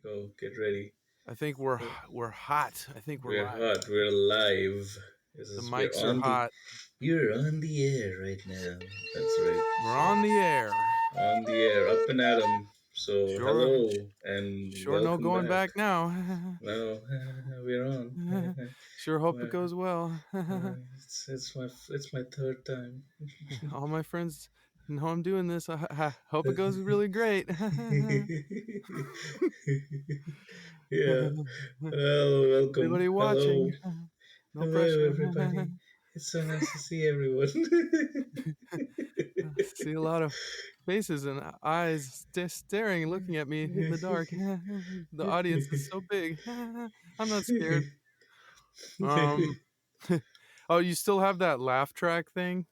go. Get ready. I think we're hot. I think we're We're live. hot. We're live. The mics are hot. We're on the air right now. That's right. We're So on the air. on the air, up and at 'em. So Sure, hello and sure. No welcome going back. back now. No, we're on. Sure hope it Well, goes well. it's my third time. All my friends know I'm doing this. I hope it goes really great. Yeah. Well, welcome. Everybody Hello. watching. No Hello, pressure. everybody. It's so nice to see everyone. See a lot of faces and eyes staring, looking at me in the dark. The audience is so big. I'm not scared. Um, oh, you still have that laugh track thing?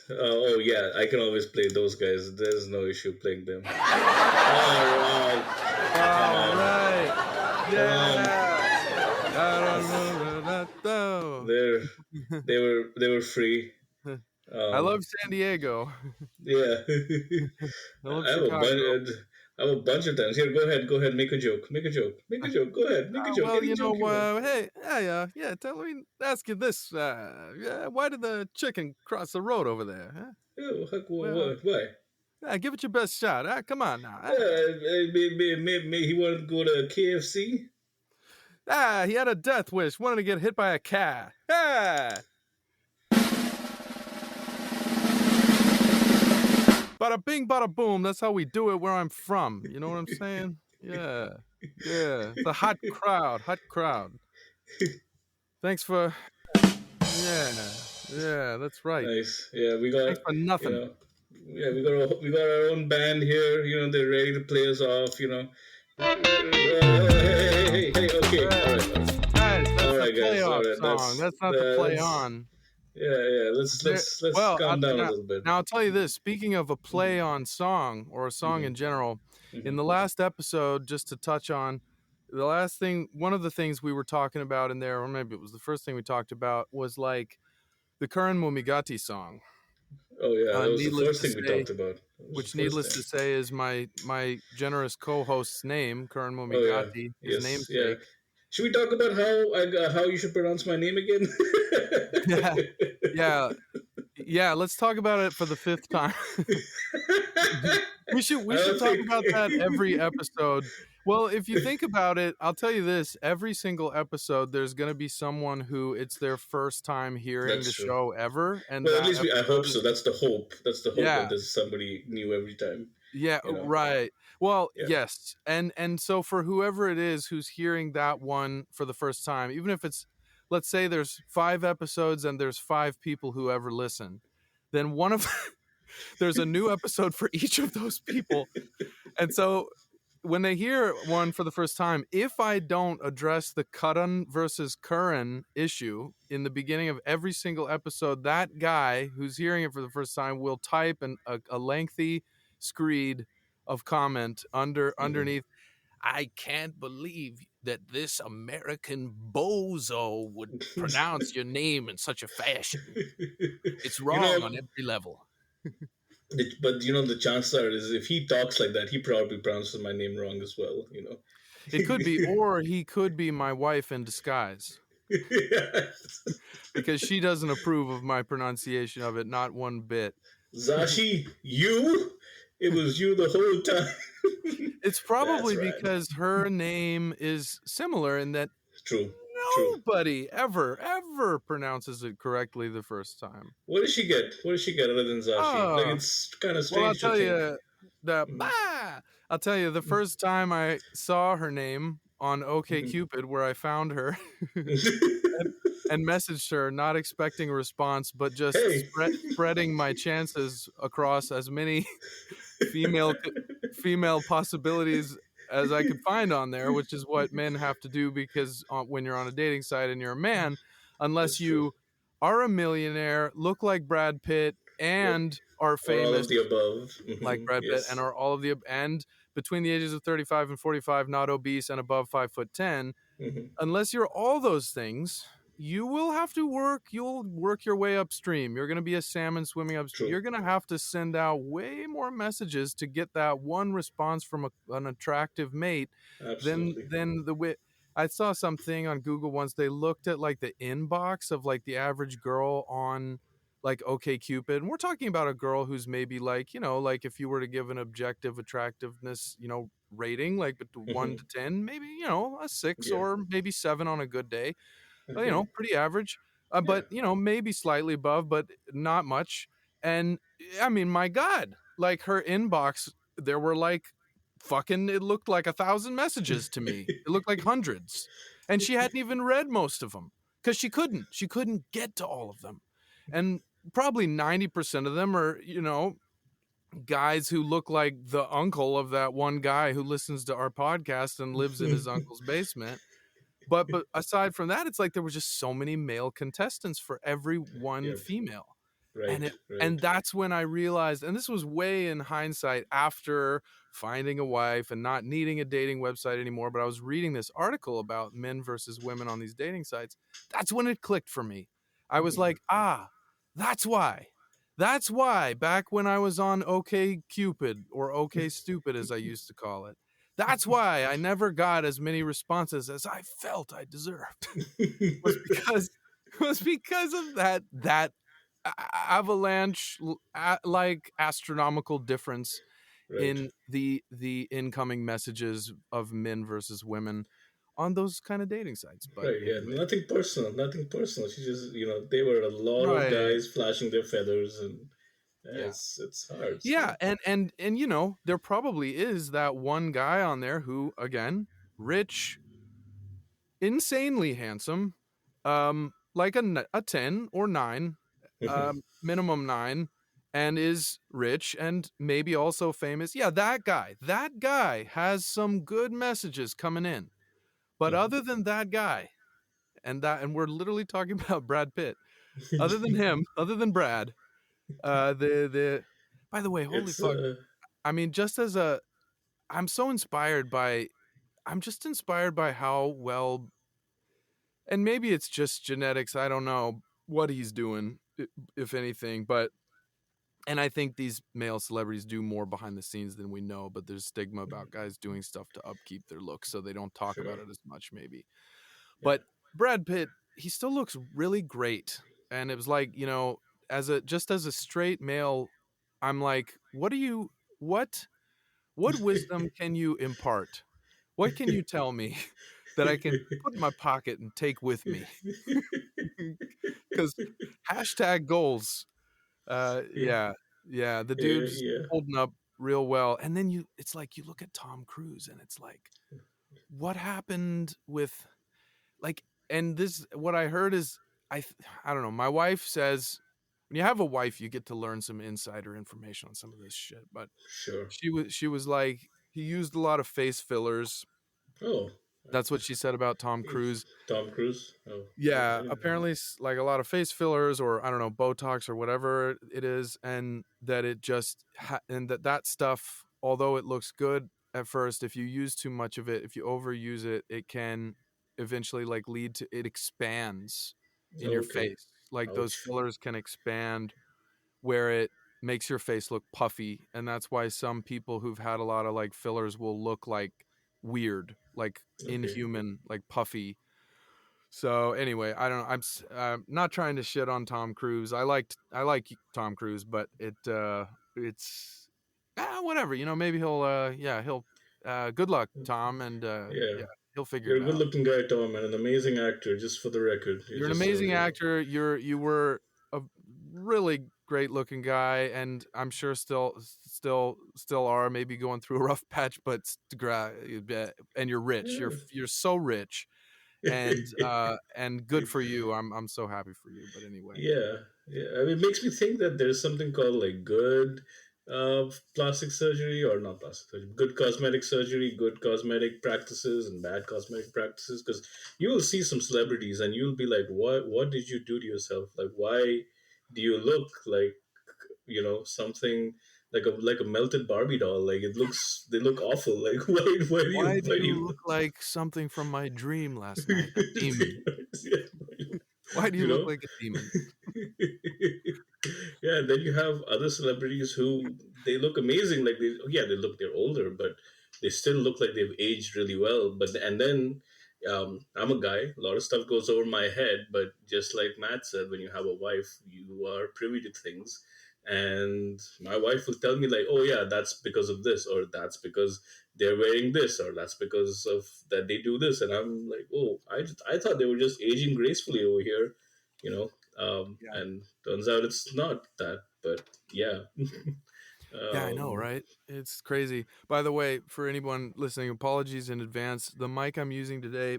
Oh yeah, I can always play those guys. There's no issue playing them. All right, come All on, right. come on. Yeah. I don't know that though. They were free. I Um, love San Diego. yeah. I love I have a Chicago. bunch. I have a bunch of times. Here, go ahead. Make a joke. Make a joke. Make a joke. Go ahead. Make a joke. Well, Any joke you want. hey, yeah. Tell me, ask you this. Why did the chicken cross the road over there? Huh? Oh, heck, Well, why? give it your best shot. Come on now. Maybe he wanted to go to KFC. He had a death wish. Wanted to get hit by a cat. Bada bing, bada boom. That's how we do it where I'm from. You know what I'm saying? Yeah. It's a hot crowd. Thanks for. Yeah. That's right. Nice. Yeah, we got Thanks for nothing. yeah, we got our own band here. They're ready to play us off. Hey, okay, all right, Guys, that's all the right, guys, all playoff right. song. That's not the play on. Yeah. Let's calm down a little bit. Now I'll tell you this. Speaking of a play on song or a song in general, in the last episode, just to touch on the last thing, one of the things we were talking about in there, or maybe it was the first thing we talked about, was like the Karan Mumigati song. Oh yeah, that was the Needless first to thing we say, talked about. which needless to say is my generous co-host's name, Karan Oh yeah, Mumigati, his yes, yeah. namesake. Should we talk about how you should pronounce my name again? Yeah. Let's talk about it for the fifth time. we should talk about that every episode. Well, if you think about it, I'll tell you this: every single episode, there's going to be someone who it's their first time hearing That's the true. show ever, and Well, at that least I hope so. episode That's the hope. That's the hope that yeah. there's somebody new every time. Yeah, right. Well, Yeah. yes. And so for whoever it is who's hearing that one for the first time, even if it's, let's say there's 5 episodes and there's 5 people who ever listen, then there's a new episode for each of those people. And so when they hear one for the first time, if I don't address the Karan versus Curran issue in the beginning of every single episode, that guy who's hearing it for the first time will type a lengthy screed of comment underneath. I can't believe that this American bozo would pronounce your name in such a fashion. It's wrong on every level. But the chances are is if he talks like that, he probably pronounces my name wrong as well. It could be, or he could be my wife in disguise. Because she doesn't approve of my pronunciation of it, not one bit. Zashi, you? It was you the whole time. It's probably because her name is similar in that True. Nobody ever pronounces it correctly the first time. What does she get? Other than Zashi? It's kind of strange. Well, I'll tell you I'll tell you the first time I saw her name on OkCupid, where I found her and messaged her, not expecting a response, but just spreading my chances across as many female possibilities as I could find on there, which is what men have to do, because when you're on a dating site and you're a man, unless you are a millionaire, look like Brad Pitt, and are famous, all of the above, like Brad Pitt, and are all of the, and between the ages of 35 and 45, not obese and above 5'10", unless you're all those things, you will have to work. You'll work your way upstream. You're going to be a salmon swimming upstream. True. You're going to have to send out way more messages to get that one response from an attractive mate than Absolutely. the wit. I saw something on Google once. They looked at like the inbox of like the average girl on like OK Cupid, and we're talking about a girl who's maybe like, like if you were to give an objective attractiveness, rating, like 1 to Hmm. 10, maybe, a 6 Yeah. or maybe 7 on a good day, Okay. pretty average, Yeah. but maybe slightly above, but not much. And I mean, my God, like her inbox, there were like fucking, it looked like 1,000 messages to me. It looked like hundreds, and she hadn't even read most of them because she couldn't get to all of them, and probably 90% of them are guys who look like the uncle of that one guy who listens to our podcast and lives in his uncle's basement. But aside from that, it's like there were just so many male contestants for every one Yep. female. And Right. it Right. and that's when I realized, and this was way in hindsight after finding a wife and not needing a dating website anymore, but I was reading this article about men versus women on these dating sites. That's when it clicked for me. I was Hmm. like, that's why. That's why back when I was on OK Cupid, or OK Stupid as I used to call it. That's why I never got as many responses as I felt I deserved. was because was because of that avalanche, like astronomical difference Right. in the incoming messages of men versus women on those kind of dating sites. But Right. Yeah. anyway, Nothing personal. Nothing personal. She just, they were a lot of right. guys flashing their feathers, and Yeah. it's hard. It's Yeah, hard. and there probably is that one guy on there who, again, rich, insanely handsome, like a 10 or 9, minimum 9, and is rich and maybe also famous. Yeah, that guy has some good messages coming in. But other than that guy, and we're literally talking about Brad Pitt. Other than him, other than Brad, the by the way, holy It's fuck. I mean, just as a I'm so inspired by I'm just inspired by how well, and maybe it's just genetics, I don't know what he's doing, if anything, but and I think these male celebrities do more behind the scenes than we know, but there's stigma about guys doing stuff to upkeep their looks, so they don't talk sure. about it as much, maybe. Yeah. But Brad Pitt, he still looks really great. And it was like, as a straight male, I'm like, what what wisdom can you impart? What can you tell me that I can put in my pocket and take with me? Because hashtag goals. Yeah. Yeah, yeah, the Yeah. dude's Yeah. holding up real well. And then it's like you look at Tom Cruise, and it's like, what happened with like? And this, what I heard is, I don't know. My wife says when you have a wife, you get to learn some insider information on some of this shit. But Sure. she was like, he used a lot of face fillers. Oh, That's what she said about Tom if Cruise. Tom Cruise. Oh, Yeah, okay. apparently like a lot of face fillers, or I don't know, Botox or whatever it is, and that it just and that stuff, although it looks good at first, if you use too much of it, if you overuse it, it can eventually like lead to it expands in your Okay. face. Like those Ouch. fillers can expand where it makes your face look puffy, and that's why some people who've had a lot of like fillers will look like weird, like Okay. inhuman, like puffy. So anyway, I don't know. I'm not trying to shit on Tom Cruise. I like Tom Cruise, but it's whatever. Maybe he'll good luck, Tom, and Yeah. yeah, he'll figure You're it a good out. looking guy, Tom, and an amazing actor, just for the record. You're an Just so amazing actor. You were a really great looking guy, and I'm sure still are, maybe going through a rough patch, but and you're rich. You're so rich, and good for you. I'm so happy for you. But anyway, Yeah, yeah. I mean, it makes me think that there's something called like good plastic surgery, or not plastic surgery, good cosmetic surgery, good cosmetic practices, and bad cosmetic practices. Because you will see some celebrities, and you'll be like, "What did you do to yourself? Like, why do you look like something like a melted Barbie doll? Like they look awful. Like, why do why do you you?" look like something from my dream last night? A demon. Yeah. Why do you you look know. like a demon? Yeah, and then you have other celebrities who they look amazing. Like they look they're older, but they still look like they've aged really well. But and then I'm a guy. A lot of stuff goes over my head. But just like Matt said, when you have a wife, you are privy to things. And my wife will tell me like, "Oh yeah, that's because of this, or that's because they're wearing this, or that's because of that they do this." And I'm like, "Oh, I thought they were just aging gracefully over here, you know." Yeah. And turns out it's not that. But yeah, Yeah, I know, um, right? It's crazy. By the way, for anyone listening, apologies in advance. The mic I'm using today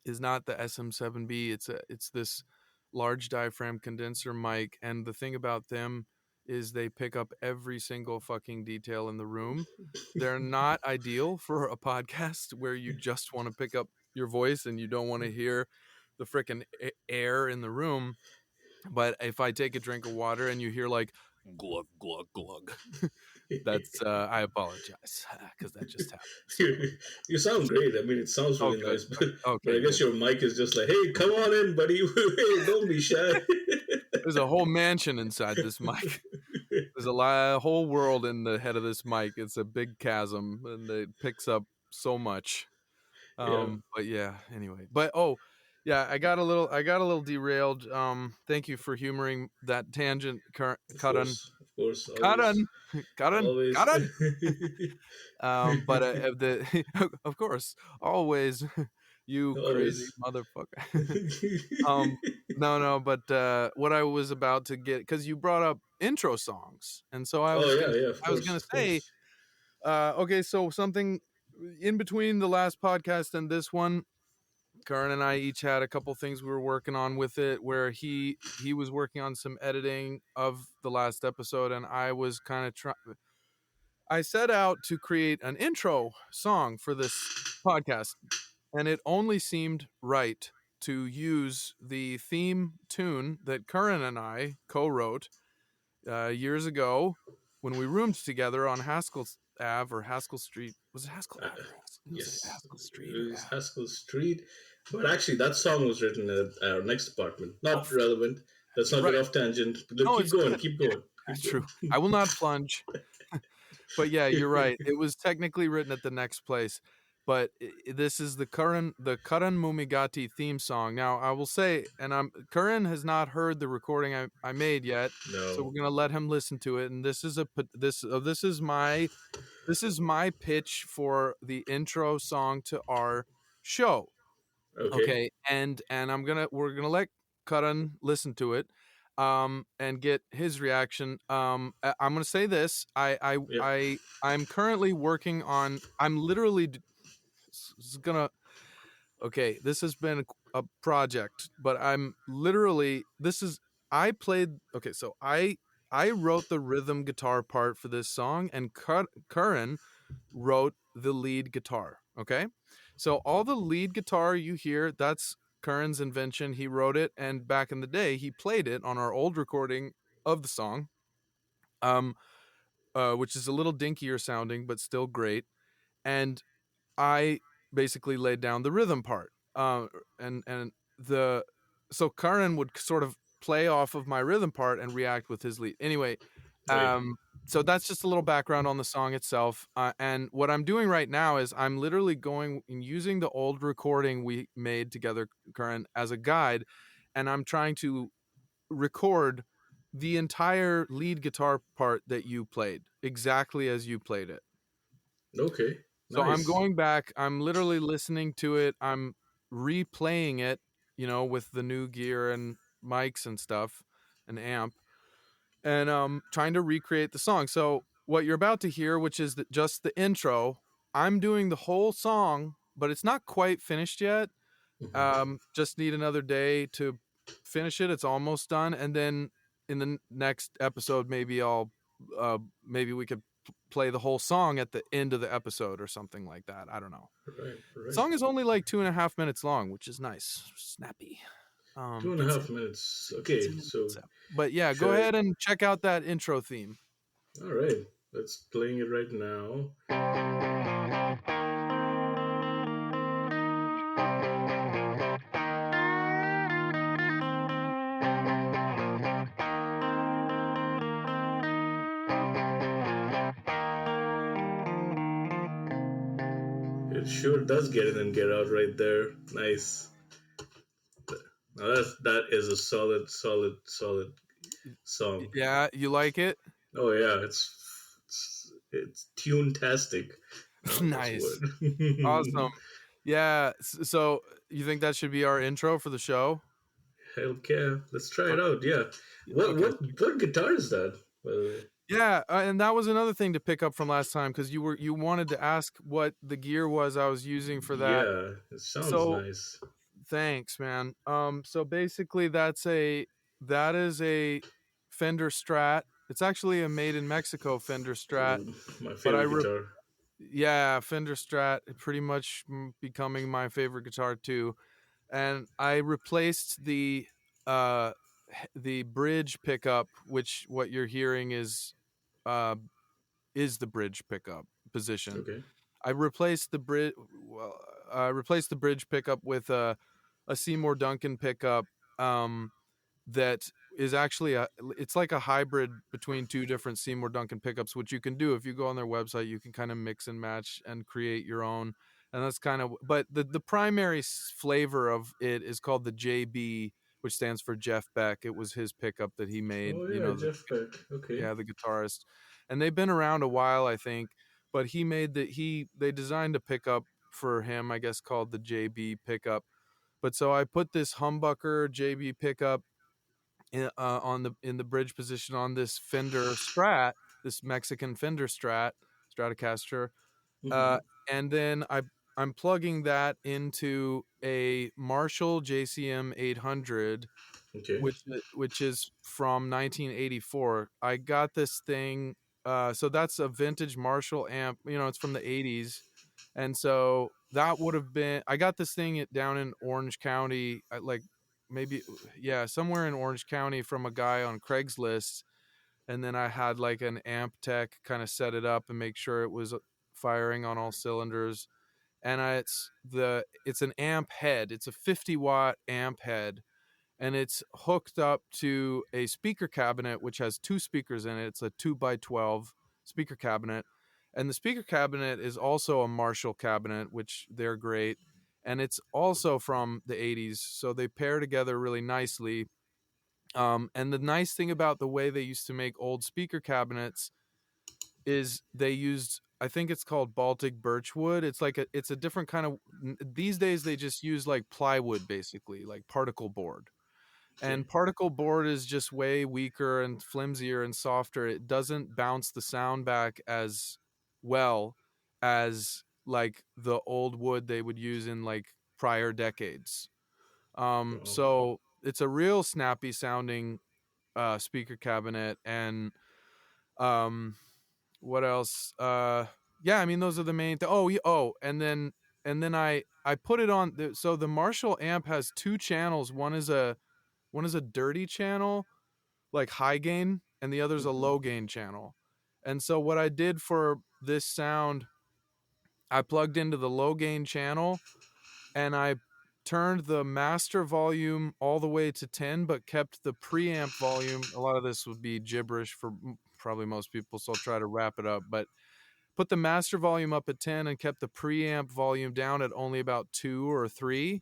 is not the SM7B. It's this large diaphragm condenser mic, and the thing about them is they pick up every single fucking detail in the room. They're not ideal for a podcast where you just want to pick up your voice and you don't want to hear the freaking air in the room. But if I take a drink of water and you hear like glug glug glug, that's I apologize because that just happened. So you sound great. I mean, it sounds oh really good. nice, but Okay, I guess good. your mic is just like, "Hey, come on in, buddy. Hey, don't be shy." There's a whole mansion inside this mic. There's a whole world in the head of this mic. It's a big chasm, and it picks up so much. Yeah, But yeah, anyway. But yeah, I got a little derailed. Thank you for humoring that tangent, Karan. of course, Karan, always, Karan, always, Karan. But the of course, always, you crazy always. motherfucker. Um, no, but what I was about to get, because you brought up intro songs, and so Oh yeah, yeah. Of I was course, gonna of say, course. okay, so something in between the last podcast and this one, Karan and I each had a couple things we were working on with it, where he was working on some editing of the last episode, and I was kind of trying. I set out to create an intro song for this podcast, and it only seemed right to use the theme tune that Curran and I co-wrote years ago when we roomed together on Haskell Ave or Haskell Street. Was it Haskell Uh, Ave or Haskell? It was yes, Haskell Street or it was Ave. Haskell Street, but actually, that song was written at our next apartment. Oh, Not relevant. Let's not get right. off tangent. But No, keep it's going. good. Keep Yeah, going. Keep true. going. I will not plunge. But yeah, you're right. It was technically written at the next place, but this is the Karan Mumigati theme song. Now, I will say, and Karan has not heard the recording I made yet, so No. we're gonna let him listen to it. And this is my pitch for the intro song to our show. Okay. Okay, and we're gonna let Karan listen to it, and get his reaction. I'm gonna say this. Yep. I'm currently working on. I'm literally this is gonna. Okay, this has been a project, but I'm literally this is. I played. Okay, so I wrote the rhythm guitar part for this song, and Karan wrote the lead guitar. Okay. So all the lead guitar you hear, that's Curran's invention. He wrote it, and back in the day, he played it on our old recording of the song, um, which is a little dinkier sounding, but still great. And I basically laid down the rhythm part. And the so Karan would sort of play off of my rhythm part and react with his lead. Anyway, Right. um, so that's just a little background on the song itself. And what I'm doing right now is I'm literally going and using the old recording we made together, Karan, as a guide, and I'm trying to record the entire lead guitar part that you played exactly as you played it. Okay. So I'm Nice. going back, I'm literally listening to it, I'm replaying it, with the new gear and mics and stuff, and amp, and trying to recreate the song. So what you're about to hear, which is just the intro, I'm doing the whole song, but it's not quite finished yet. Hmm. Just need another day to finish it. It's almost done, and then in the next episode, maybe we could play the whole song at the end of the episode or something like that. I don't know. Right. The Right. song is only like 2.5 minutes long, which is nice, snappy. Two and a That's half it. minutes. That's Okay. it. So But yeah, go should ahead and check out that intro theme. I? All right. Let's playing it right now. It sure does get in and get out right there. Nice. Now that is a solid song. Yeah, you like it? Oh yeah, it's tune-tastic. Oh, that's a Nice. word. Awesome. Yeah. So you think that should be our intro for the show? Hell yeah, let's try it Or, out. Yeah. What okay. what what guitar is that? By the way. Yeah, and that was another thing to pick up from last time because you wanted to ask what the gear was I was using for that. Yeah, it sounds So nice. thanks, man. So basically that is a Fender Strat. It's actually a made in Mexico Fender Strat, Ooh, my but favorite guitar. yeah, Fender Strat pretty much becoming my favorite guitar too. And I replaced uh the bridge pickup, which what you're hearing uh is the bridge pickup position. Okay. I replaced the bridge. Well, I replaced the bridge pickup with a Seymour Duncan pickup. Um, that is actually it's like a hybrid between two different Seymour Duncan pickups, which you can do if you go on their website. You can kind of mix and match and create your own, and that's kind of. But the primary flavor of it is called the JB, which stands for Jeff Beck. It was his pickup that he made. Oh You yeah, know, Jeff Beck. Okay. yeah, the guitarist, and they've been around a while, I think. But he made they designed a pickup for him, I guess, called the JB pickup. But so I put this humbucker JB pickup on the in the bridge position on this Fender Strat, this Mexican Fender Strat Stratocaster, uh, Mm-hmm. and then I'm plugging that into a Marshall JCM 800, Okay. which is from 1984. I got this thing. So that's a vintage Marshall amp. You know, it's from the 80s, and so that would have been. I got this thing down in Orange County, like maybe yeah, somewhere in Orange County from a guy on Craigslist, and then I had like an amp tech kind of set it up and make sure it was firing on all cylinders. And it's an amp head. It's a 50-watt amp head, and it's hooked up to a speaker cabinet which has two speakers in it. It's a 2x12 speaker cabinet, and the speaker cabinet is also a Marshall cabinet, which they're great, and it's also from the 80s, so they pair together really nicely. And the nice thing about the way they used to make old speaker cabinets is they used, I think it's called Baltic birchwood. It's a different kind of, these days they just use like plywood, basically like particle board, Okay. and particle board is just way weaker and flimsier and softer. It doesn't bounce the sound back as well as like the old wood they would use in like prior decades. Wow. So it's a real snappy sounding speaker cabinet. And um what else? Yeah, I mean those are the main and then I put it on so the Marshall amp has two channels. One is a dirty channel, like high gain, and the other's a Mm-hmm. low gain channel. And so what I did for this sound, I plugged into the low gain channel and I turned the master volume all the way to 10, but kept the preamp volume. A lot of this would be gibberish for probably most people, so I'll try to wrap it up. But put the master volume up at 10 and kept the preamp volume down at only about 2 or 3.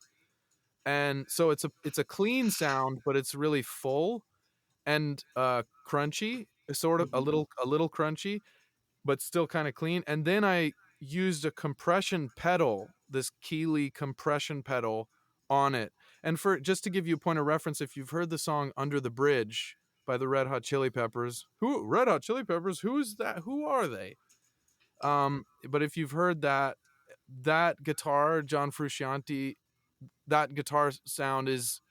And so it's a clean sound, but it's really full and crunchy, sort of Mm-hmm. a little crunchy, but still kind of clean. And then I used a compression pedal, this Keeley compression pedal on it. And for just to give you a point of reference, if you've heard the song Under the Bridge by the Red Hot Chili Peppers, Red Hot Chili Peppers, who is that? Who are they? But if you've heard that guitar, John Frusciante, that guitar sound is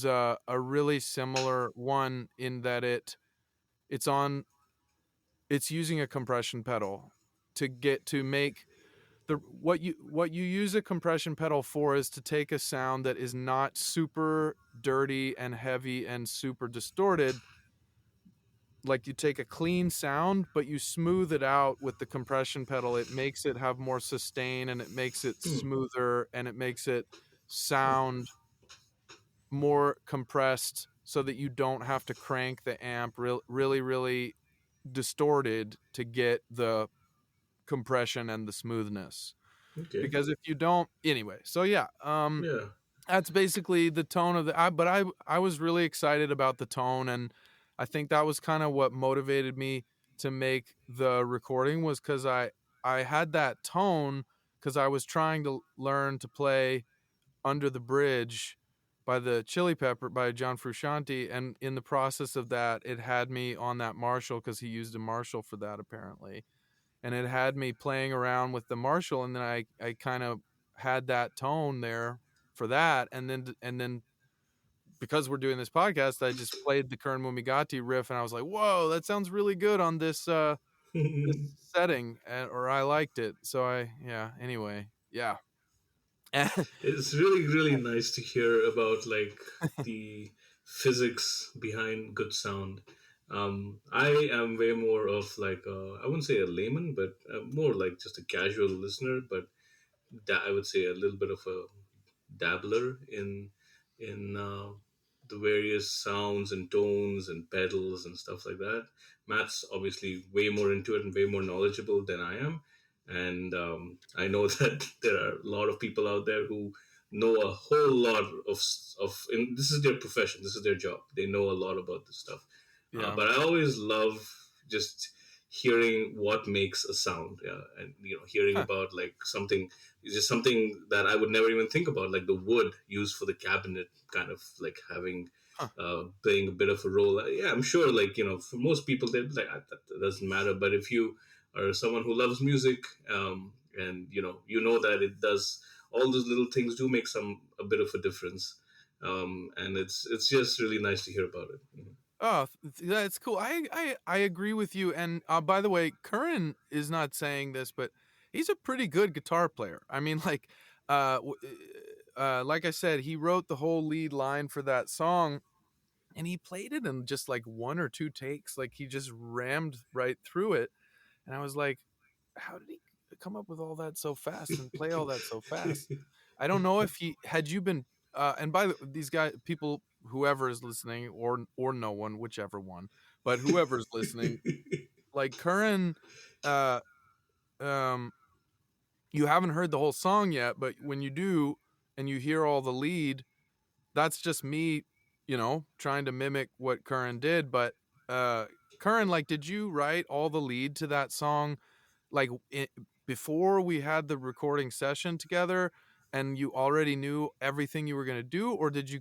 a really similar one in that it's on it's using a compression pedal to get to make the what you use a compression pedal for is to take a sound that is not super dirty and heavy and super distorted. Like you take a clean sound but you smooth it out with the compression pedal. It makes it have more sustain, and it makes it Hmm. smoother, and it makes it sound more compressed so that you don't have to crank the amp really distorted to get the compression and the smoothness. Okay. because if you don't, anyway. So yeah, Yeah. that's basically the tone of the. But I was really excited about the tone, and I think that was kind of what motivated me to make the recording, was because I had that tone because I was trying to learn to play Under the Bridge by the Chili Pepper by John Frusciante, and in the process of that, it had me on that Marshall because he used a Marshall for that apparently, and it had me playing around with the Marshall, and then I kind of had that tone there for that, and then because we're doing this podcast, I just played the Kern Mumigati riff, and I was like, whoa, that sounds really good on this setting, or I liked it. So yeah. Anyway, yeah. It's really, really nice to hear about like the physics behind good sound. I am way more of like I wouldn't say a layman, but more like just a casual listener. But I would say a little bit of a dabbler in the various sounds and tones and pedals and stuff like that. Matt's obviously way more into it and way more knowledgeable than I am, and I know that there are a lot of people out there who know a whole lot of. And this is their profession. This is their job. They know a lot about this stuff. Yeah. But I always love just hearing what makes a sound, yeah, and hearing Huh. about like something is just something that I would never even think about, like the wood used for the cabinet, kind of like having Huh. playing a bit of a role. Yeah, I'm sure, like for most people, they're like, that doesn't matter. But if you are someone who loves music, and you know that it does, all those little things do make a bit of a difference, and it's just really nice to hear about it. Oh, that's cool. I agree with you. And by the way, Curran is not saying this, but he's a pretty good guitar player. I mean, like I said, he wrote the whole lead line for that song, and he played it in just like one or two takes. Like he just rammed right through it, and I was like, how did he come up with all that so fast and play all that so fast? I don't know if he had you been and by these guys, people, whoever is listening, or no one, whichever one, but whoever's listening, like Curran, uh um you haven't heard the whole song yet, but when you do and you hear all the lead, that's just me, trying to mimic what Curran did. But Curran, like, did you write all the lead to that song like before we had the recording session together, and you already knew everything you were going to do, or did you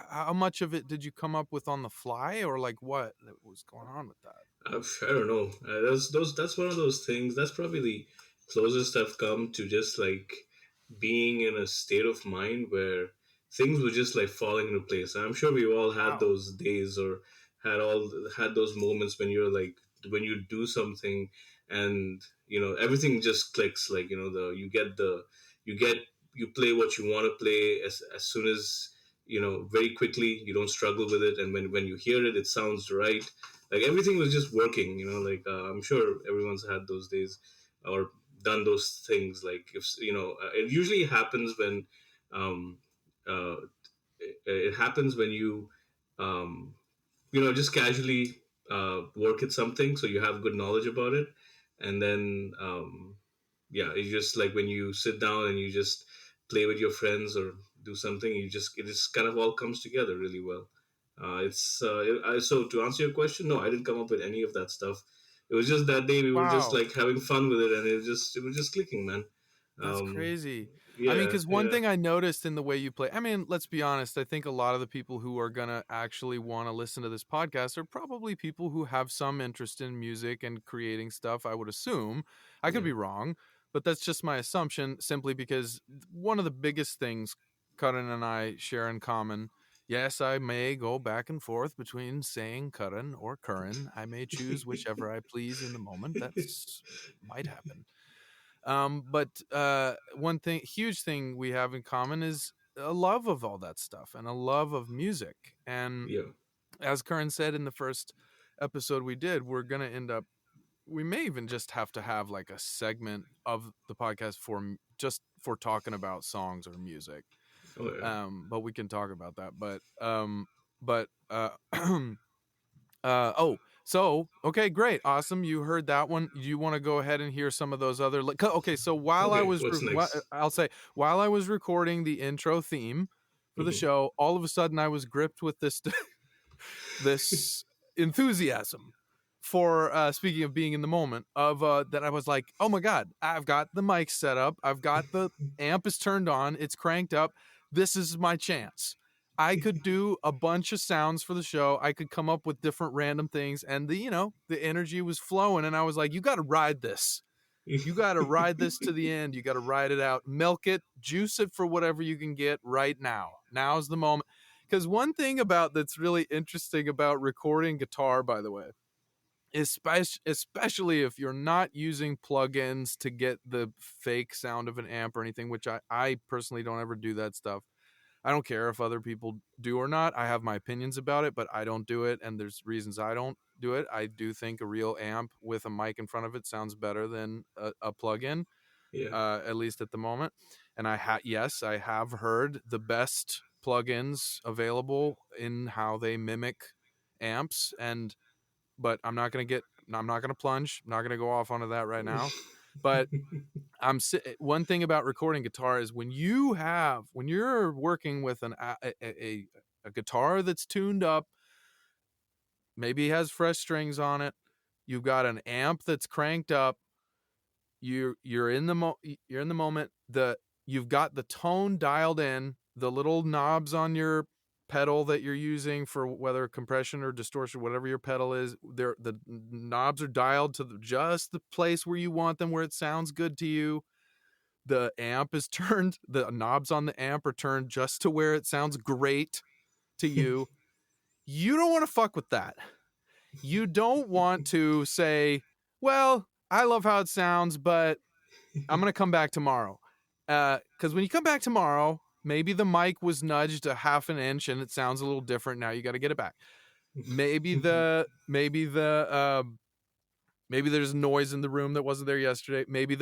how much of it did you come up with on the fly, or like what was going on with that? I don't know. That's one of those things. That's probably the closest I've come to just like being in a state of mind where things were just like falling into place. I'm sure we've all had Wow. those days or had those moments when you're like when you do something and everything just clicks. Like you get you play what you want to play as soon as very quickly. You don't struggle with it, and when you hear it, it sounds right. Like everything was just working. Like I'm sure everyone's had those days or done those things. Like if it usually happens when um, uh, it happens when you um, just casually work at something, so you have good knowledge about it, and then yeah, it's just like when you sit down and you just play with your friends or do something, it just kind of all comes together really well. So to answer your question, no, I didn't come up with any of that stuff. It was just that day we were just Wow. like having fun with it, and it was just clicking, man. That's um crazy. I mean, yeah, because one yeah, thing I noticed in the way you play, I mean, let's be honest, I think a lot of the people who are going to actually want to listen to this podcast are probably people who have some interest in music and creating stuff, I would assume. I could yeah. be wrong, but that's just my assumption, simply because one of the biggest things Karan and I share in common. Yes, I may go back and forth between saying Karan or Curran. I may choose whichever I please in the moment. That's might happen. But one thing, huge thing we have in common is a love of all that stuff and a love of music. And Yeah. as Karen said in the first episode we did, we're going to end up, we may even just have to have like a segment of the podcast for just for talking about songs or music. Oh yeah. But we can talk about that. But oh, So, okay, great. Awesome. You heard that one. You want to go ahead and hear some of those other okay, so while I Okay, was what's next? I'll say while I was recording the intro theme for the Hmm. show, all of a sudden I was gripped with this this enthusiasm for speaking of being in the moment of that I was like, "Oh my god, I've got the mic set up. I've got the amp is turned on. It's cranked up. This is my chance." I could do a bunch of sounds for the show. I could come up with different random things and the energy was flowing and I was like, "You got to ride this. You got to ride this to the end. You got to ride it out. Milk it, juice it for whatever you can get right now. Now's the moment." Because one thing about that's really interesting about recording guitar, by the way, especially if you're not using plugins to get the fake sound of an amp or anything, which I personally don't ever do that stuff. I don't care if other people do or not. I have my opinions about it, but I don't do it. And there's reasons I don't do it. I do think a real amp with a mic in front of it sounds better than a plug-in, Yeah, at least at the moment. And yes, I have heard the best plugins available in how they mimic amps. But I'm not going to plunge. I'm not going to go off onto that right now. But one thing about recording guitar is when you're working with a guitar that's tuned up, maybe has fresh strings on it, you've got an amp that's cranked up, you're in you're in the moment, you've got the tone dialed in, the little knobs on your pedal that you're using for whether compression or distortion, whatever your pedal is, the knobs are dialed to just the place where you want them, where it sounds good to you. The amp is turned, the knobs on the amp are turned just to where it sounds great to you. You don't want to fuck with that. You don't want to say, well, I love how it sounds, but I'm going to come back tomorrow. Because when you come back tomorrow, maybe the mic was nudged a half an inch and it sounds a little different. Now you got to get it back. Maybe there's noise in the room that wasn't there yesterday. Maybe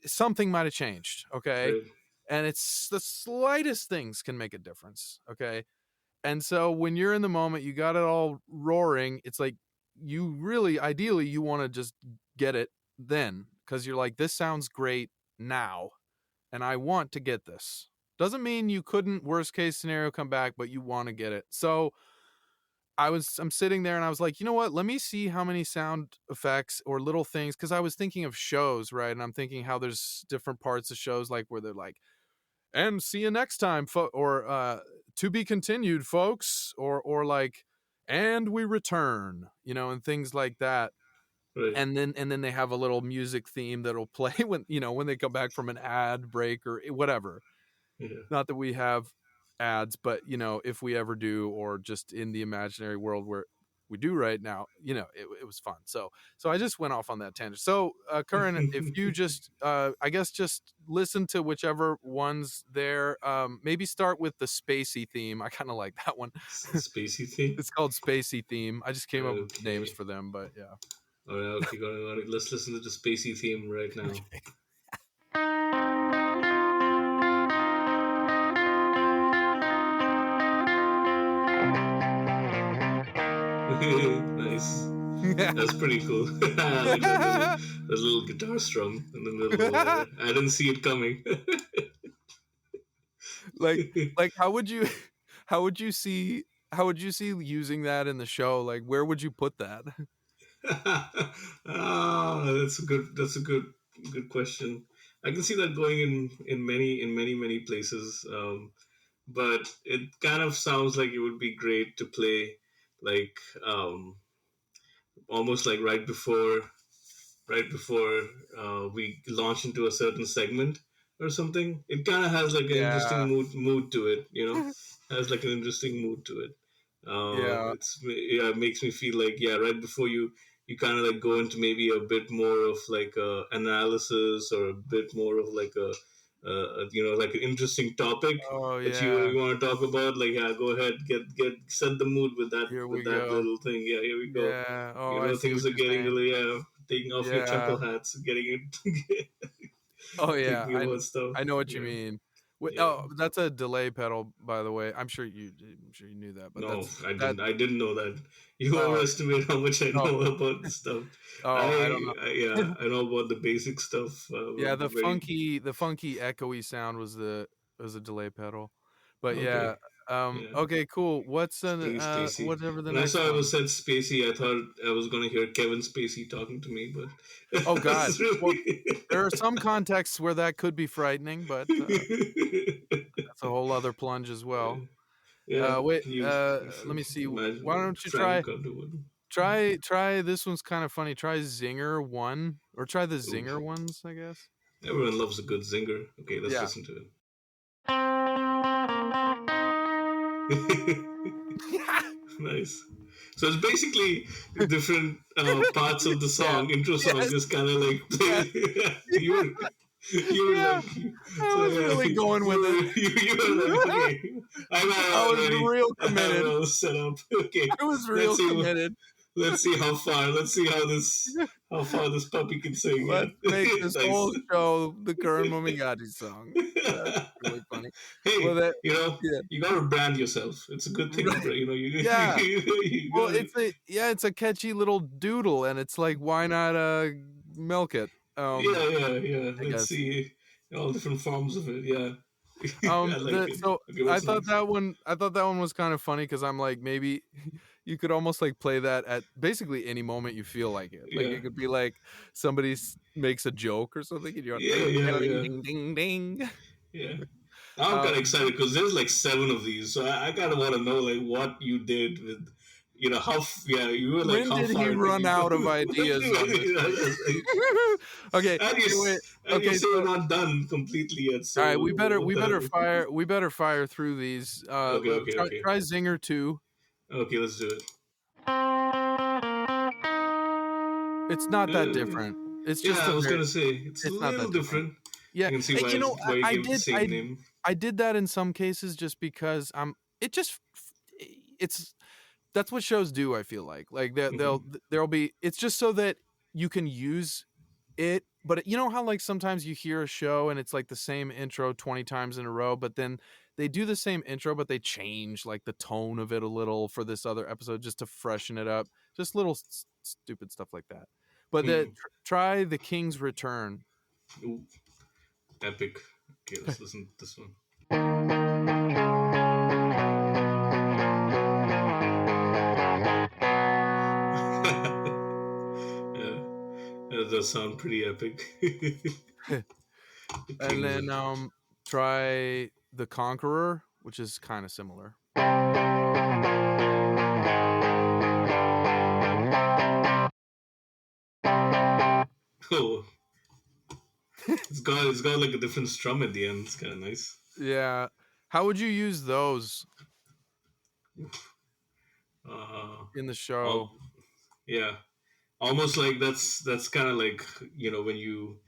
something might have changed. Okay. right. And it's the slightest things can make a difference. Okay. And so when you're in the moment, you got it all roaring. It's like you really, ideally, you want to just get it then because you're like, this sounds great now. And I want to get this. Doesn't mean you couldn't, worst case scenario, come back, but you want to get it. So I'm sitting there and I was like, you know what? Let me see how many sound effects or little things. Cause I was thinking of shows, right? And I'm thinking how there's different parts of shows, like where they're like, and see you next time, or to be continued, folks, or like, and we return, and things like that. Right. And then they have a little music theme that'll play when they come back from an ad break or whatever. Yeah. Not that we have ads, but if we ever do, or just in the imaginary world where we do right now, it was fun. So I just went off on that tangent. So Curran, if you just I guess just listen to whichever one's there, maybe start with the spacey theme. I kind of like that one. Spacey thing. It's called spacey theme. I just came up with names Okay. for them, but yeah. All right. Okay. Got it. Let's listen to the spacey theme right now. Nice. That's pretty cool. I like that little guitar strum in the middle there. I didn't see it coming. like like how would you see using that in the show? Like where would you put that? That's a good question. I can see that going in many places. But it kind of sounds like it would be great to play like almost like right before we launch into a certain segment or something. It kind of has like an interesting Yeah. mood to it, has like an interesting mood to it. Yeah. It makes me feel like, yeah, right before you kind of like go into maybe a bit more of like a analysis, or a bit more of like like an interesting topic Oh that you yeah. want to talk about. Like, yeah, go ahead, get set the mood with that Here with we that go. little thing. Yeah, here we go. Yeah. Oh, I see Things what are you're getting saying. really, taking off your chuckle Yeah. hats, getting it, Oh yeah. thinking about stuff. I know what you Yeah, mean. Yeah. Oh, that's a delay pedal, by the way. I'm sure you knew that, but No, that's I that. didn't. I didn't know that. You Oh, overestimate how much I oh, know about this stuff. I don't Yeah, know. I know about the basic stuff. Yeah, Very the funky echoey sound was a delay pedal. But okay. yeah, Yeah, okay, cool. What's an Spring Spacey. whatever the When I next saw it was one? said Spacey, I thought I was gonna hear Kevin Spacey talking to me, but Oh it God. was Well, really. there are some contexts where that could be frightening, but that's a whole other plunge as well. Yeah, Wait, can you let me see. Why imagine don't you Frank Underwood? try this one's kind of funny. Try Zinger 1 or try the Ooh, Zinger ones, I guess. everyone loves a good zinger. Okay, let's Yeah. listen to it. Nice. So it's basically different parts of the Yeah. song, intro song, Yes. just kind of like Yeah. you were, you were Yeah. like, I so was yeah, really going with it. you were like, okay, I got it I all was ready, real I have it committed. all set up. Okay, I was let's real see, committed. let's see how far, let's see how far this puppy can sing. Let's Yeah, make this nice. whole show the current Momigati song. That's really funny. Well, Hey, that yeah, you gotta brand yourself. It's a good thing to right. brand. Yeah. You Well, gotta. it's a catchy little doodle, and it's like, why not milk it? Yeah. I Let's guess. see all different forms of it. Yeah, I like The it. so Okay, what's next? I thought that one was kind of funny because I'm like, maybe you could almost like play that at basically any moment you feel like it. Like Yeah, it could be like somebody makes a joke or something, and you're ding ding yeah. ding ding ding. Yeah. Now I'm kind of Um, excited because there's like seven of these, so I kind of want to know like what you did with, yeah, you were like when how did he far did run you go? out of ideas on this thing? Okay, and you okay, wait. and you Okay, say so we're not done completely yet. all So right, what the hell? we better fire through these. Okay. Try Zinger 2. Okay, let's do it. It's not that Uh, different. It's yeah, just I a was very gonna say it's a it's not little that different. different. Yeah, I can see you know, why you I gave it the did same name. I did that in some cases just because it just it's that's what shows do, I feel like Hmm. there'll be it's just so that you can use it, but you know how like sometimes you hear a show and it's like the same intro 20 times in a row, but then they do the same intro but they change like the tone of it a little for this other episode just to freshen it up, just little stupid stuff like that. But Hmm. try The King's Return. Ooh, epic. Okay, let's listen to this one. Yeah, that does sound pretty epic. The And King's then Return. try The Conqueror, which is kind of similar. Oh, it's got like a different strum at the end. It's kind of nice. Yeah. How would you use those Uh, in the show? all yeah, almost like that's kind of like when you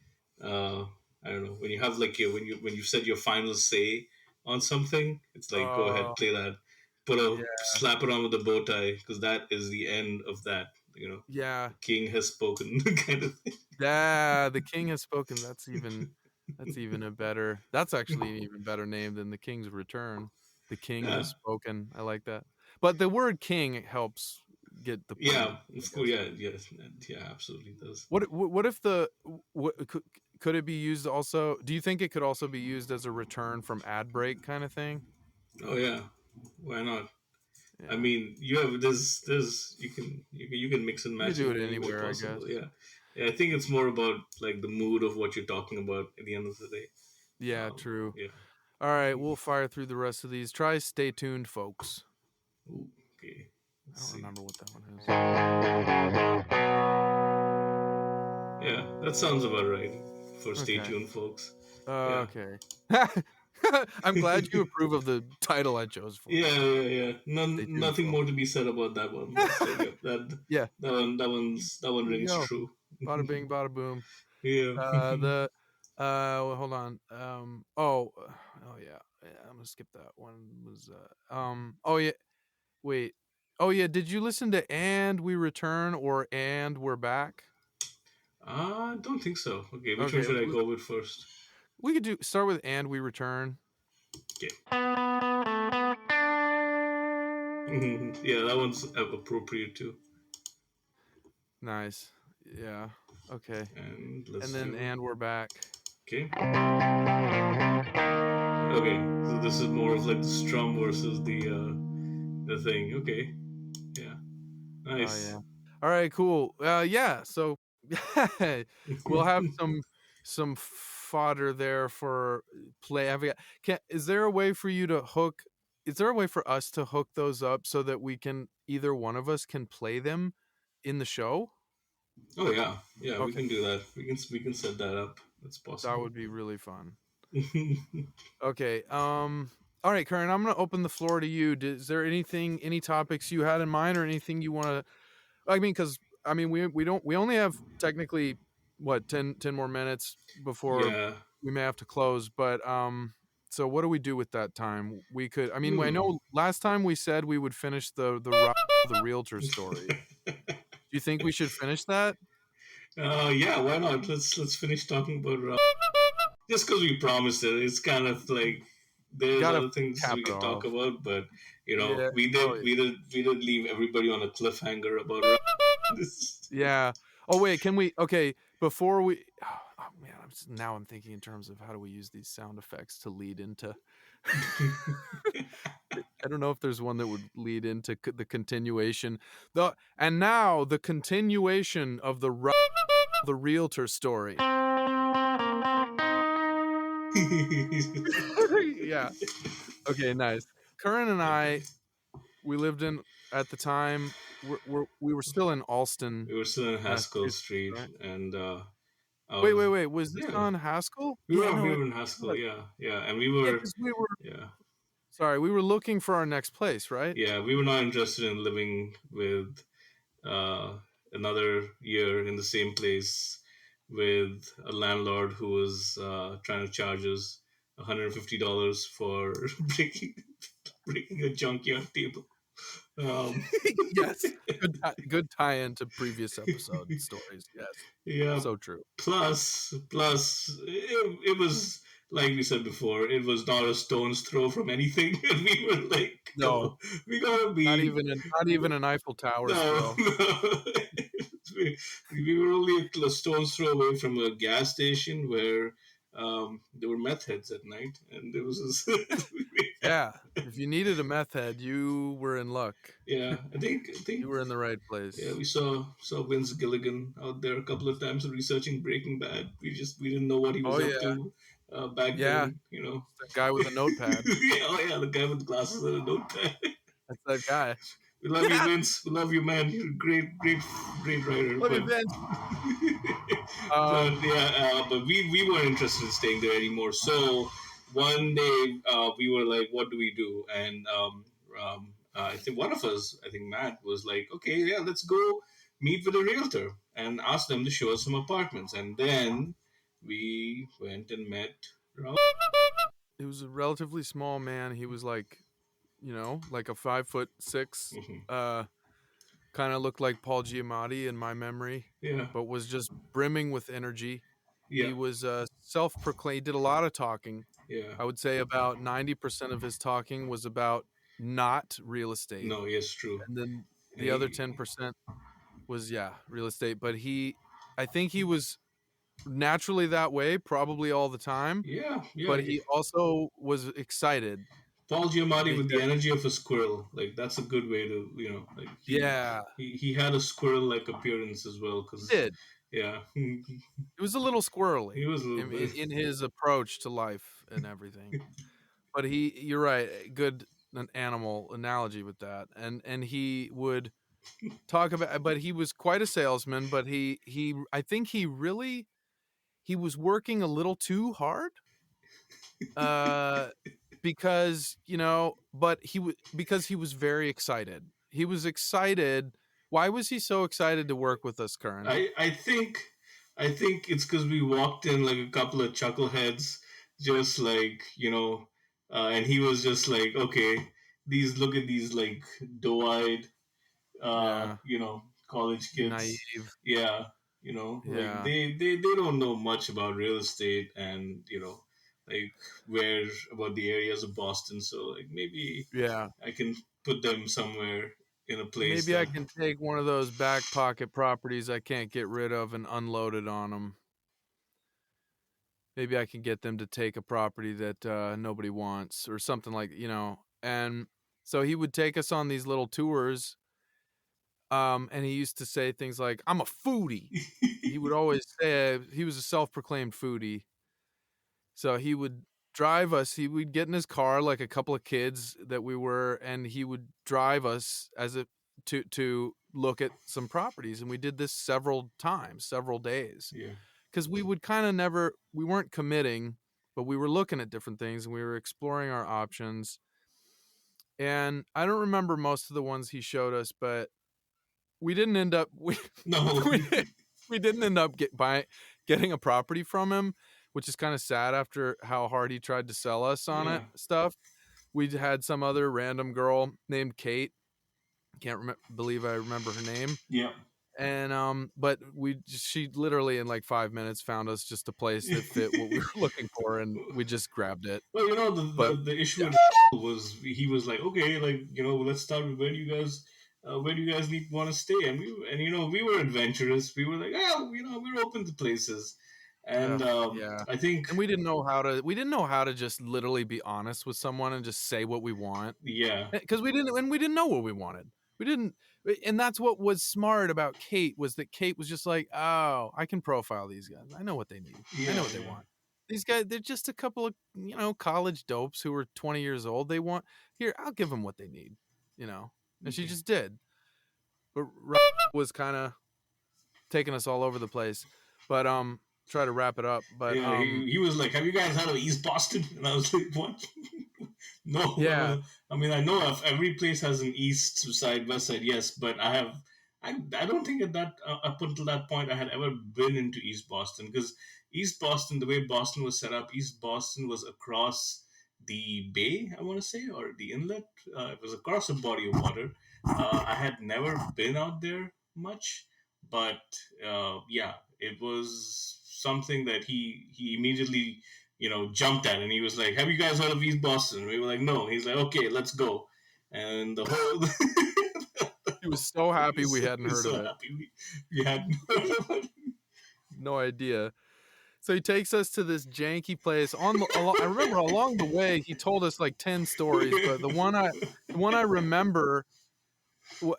uh I don't know when you have like your when you said your final say on something. It's like go Uh ahead, play that, yeah. slap it on with a bow tie because that is the end of that. Yeah. The king has spoken, kind of thing. Yeah, The King Has Spoken. That's even a better. That's actually an even better name than The King's Return. The King Has Yeah, Spoken. I like that. But the word king helps get the point, yeah, I of course, guess. yeah, absolutely does. What if what could it be used also? Do you think it could also be used as a return from ad break kind of thing? Oh yeah, why not? I Yeah. mean, you have this you can mix and You could match it do in it any way anywhere, I guess. possible. Yeah, yeah. I think it's more about like the mood of what you're talking about at the end of the day. Yeah, true. Yeah. All right, we'll fire through the rest of these. Try Stay Tuned, folks. Ooh, okay. I Let's don't see. remember what that one is. Yeah, that sounds about right for stay Okay. tuned, folks. Yeah. Okay. I'm glad you approve of the title I chose for it. Yeah. Stay tuned, Nothing folks. more to be said about that one. That's like yep, Yeah, that one there you rings go. true. Bada bing, bada boom. Yeah. The well, hold on. Oh yeah. I'm gonna skip that one. Was oh yeah. Wait. Oh yeah. Did you listen to "And We Return" or "And We're Back"? I don't think so. Okay, which one Okay, should I go with first? we could do start with "And We Return." Okay. Yeah, that one's appropriate too. Nice. Yeah. Okay. And let's And then do. and we're back. Okay. Okay. So this is more of like the strum versus the thing. Okay. Yeah. Oh Nice. yeah. All right, cool. Yeah, so we'll have some fodder there for play. Is there a way for you to hook? Is there a way for us to hook those up so that we can either one of us can play them in the show? Oh yeah, yeah. We Okay, can do that. We can set that up. That's that possible. would be really fun. Okay. All right, Karen, I'm gonna open the floor to you. Is there any topics you had in mind, or anything you want to? I mean, because I mean, we only have technically what 10 more minutes before Yeah. we may have to close. But so what do we do with that time? We could. I mean, I Hmm. know last time we said we would finish the realtor story. Do you think we should finish that? Yeah. Why not? Let's finish talking about just because we promised it. It's kind of like there's Gotta other things cap we it can talk off. about, but Yeah. we Oh, did we did we did leave everybody on a cliffhanger about this. yeah. Oh wait, can we? Okay, before we. Oh man, now I'm thinking in terms of how do we use these sound effects to lead into. I don't know if there's one that would lead into the continuation. And now the continuation of the realtor story. Yeah. Okay. Nice. Curran and I, Okay. we lived in at the time. We were still in Alston, We were still in Haskell Massachusetts, Street, right? and I Wait, was wait, wait. Was this yeah. on Haskell? We Yeah. were No, we it were in Haskell, was. yeah, yeah, and we Yeah, were because we were. yeah. Sorry, we were looking for our next place, right? Yeah, we were not interested in living with uh, another year in the same place with a landlord who was trying to charge us $150 for breaking breaking a junkyard table. Um, Yes. Good tie-in to previous episode stories. Yes. yeah. So true. Plus, it was like we said before. It was not a stone's throw from anything, and we were like, "Come No, on, we gotta be." not even an Eiffel Towers No, throw. no. We were only a stone's throw away from a gas station where there were meth heads at night, and there was this. Yeah. If you needed a meth head, you were in luck. Yeah, I You think were in the right yeah, place. we saw Vince Gilligan out there a couple of times researching Breaking Bad. We didn't know what he Oh was up yeah. to back Yeah. then, you know. It's that guy with a notepad. Yeah, oh yeah, the guy with glasses and a notepad. That's that guy. We love you, Yeah. Vince. We love you, man. You're a great writer. Let me But Vince. but Um yeah, but we weren't interested in staying there anymore. So one day we were like, what do we do? And I think one of us, I think Matt, was like, okay, yeah, let's go meet with a realtor and ask them to show us some apartments. And then we went and met Raul. he was a relatively small man. He was like, like a 5'6". Mhm. Uh kind of looked like Paul Giamatti in my memory, Yeah, but was just brimming with energy. yeah, He was self-proclaimed. He did a lot of talking. yeah. I would say about 90% of his talking was about not real estate. No, yes, true. And then And the other 10% was, yeah, real estate. But I think he was naturally that way, probably all the time. yeah, yeah. But he also was excited Paul Giamatti with the because, energy of a squirrel. Like that's a good way to like yeah, he had a squirrel like appearance as well. he Cause did. yeah, He was a little he squirrely was a little bit. in his approach to life and everything. But you're right, good an animal analogy with that. And he would talk about, but he was quite a salesman, but I think he was working a little too hard. Uh because, but because he was very excited. He was excited. Why was he so excited to work with us, Kern? I think it's because we walked in like a couple of chuckleheads, just like and he was just like, okay, these look at these like doe-eyed Yeah, college kids. naive. Yeah, like Yeah. they don't know much about real estate, and like where about the areas of Boston. So like maybe Yeah. I can put them somewhere in a place Maybe I that. can take one of those back pocket properties I can't get rid of and unload it on them. Maybe I can get them to take a property that nobody wants or something like, And so he would take us on these little tours. And he used to say things like, "I'm a foodie." He would always say he was a self-proclaimed foodie. So he would drive us. He would get in his car like a couple of kids that we were, and he would drive us as a to look at some properties. And we did this several times, several days, Yeah. because we would kind of never. We weren't committing, but we were looking at different things and we were exploring our options. And I don't remember most of the ones he showed us, but we didn't end up No. we, we didn't end up getting a property from him, which is kind of sad after how hard he tried to sell us on Yeah. it stuff. We had some other random girl named Kate. Can't believe I remember her name. Yeah. And but she literally in like 5 minutes found us just a place that fit what we were looking for, and we just grabbed it. Well, But the issue with was he was like, okay, like let's start with where do you guys need want to stay, and we were adventurous. We were like, oh, we're open to places, and yeah. I think And we didn't know how to just literally be honest with someone and just say what we want. yeah, Because we didn't know what we wanted. We didn't, and that's what was smart about Kate, was that Kate was just like, oh, I can profile these guys. I know what they need. I yeah, know what they yeah, want. These guys, they're just a couple of college dopes who are 20 years old. They want, here, I'll give them what they need. And she okay. just did. But was kind of taking us all over the place. But try to wrap it up. But Yeah, he was like, have you guys heard of East Boston? And I was like, what? No, yeah, I mean, I know every place has an east side, west side, yes, but I don't think at that up until that point I had ever been into East Boston, because East Boston, the way Boston was set up, East Boston was across the bay, I want to say, or the inlet. It was across a body of water. I had never been out there much, but yeah, it was something that he immediately jumped at, and he was like, "Have you guys heard of East Boston?" And we were like, "No." He's like, "Okay, let's go." And the whole he was so happy we he hadn't was heard of so it. happy we hadn't heard of it. No idea. So he takes us to this janky place. I remember along the way he told us like 10 stories, but the one I remember,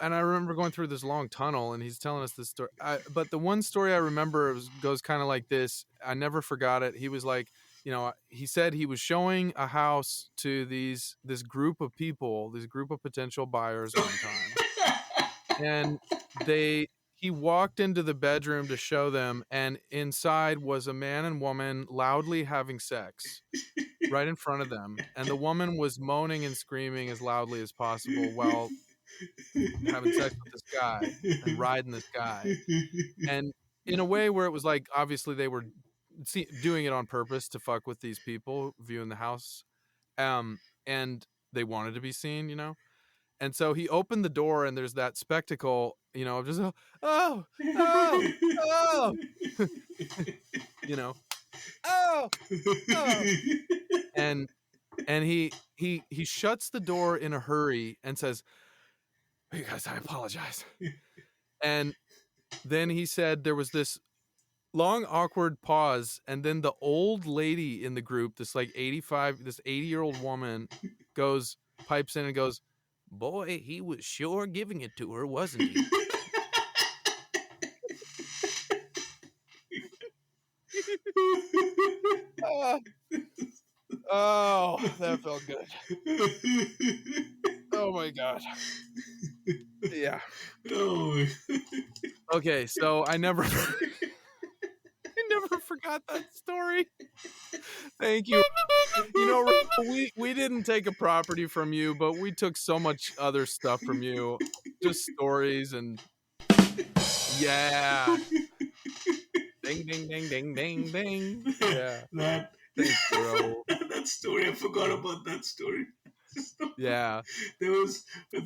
and I remember going through this long tunnel, and he's telling us this story. But the one story I remember goes kind of like this. I never forgot it. He was like, he said he was showing a house to this group of people, this group of potential buyers one time, and he walked into the bedroom to show them, and inside was a man and woman loudly having sex right in front of them, and the woman was moaning and screaming as loudly as possible while having sex with this guy and riding this guy, and in a way where it was like obviously they were doing it on purpose to fuck with these people viewing the house, and they wanted to be seen. And so he opened the door, and there's that spectacle, of just oh, oh, oh, you know, oh, oh, and he shuts the door in a hurry and says, "Hey guys, I apologize." And then he said there was this long awkward pause, and then the old lady in the group, this 80-year-old woman, pipes in and goes, "Boy, he was sure giving it to her, wasn't he?" Ah, oh, that felt good. Oh my god. Yeah. Oh. Okay, so I never I never forgot that story. Thank you. We didn't take a property from you, but we took so much other stuff from you. Just stories and yeah. Ding ding ding ding ding ding. Yeah. that Thank you, Raul. that story, I forgot about that story. Yeah. There was So,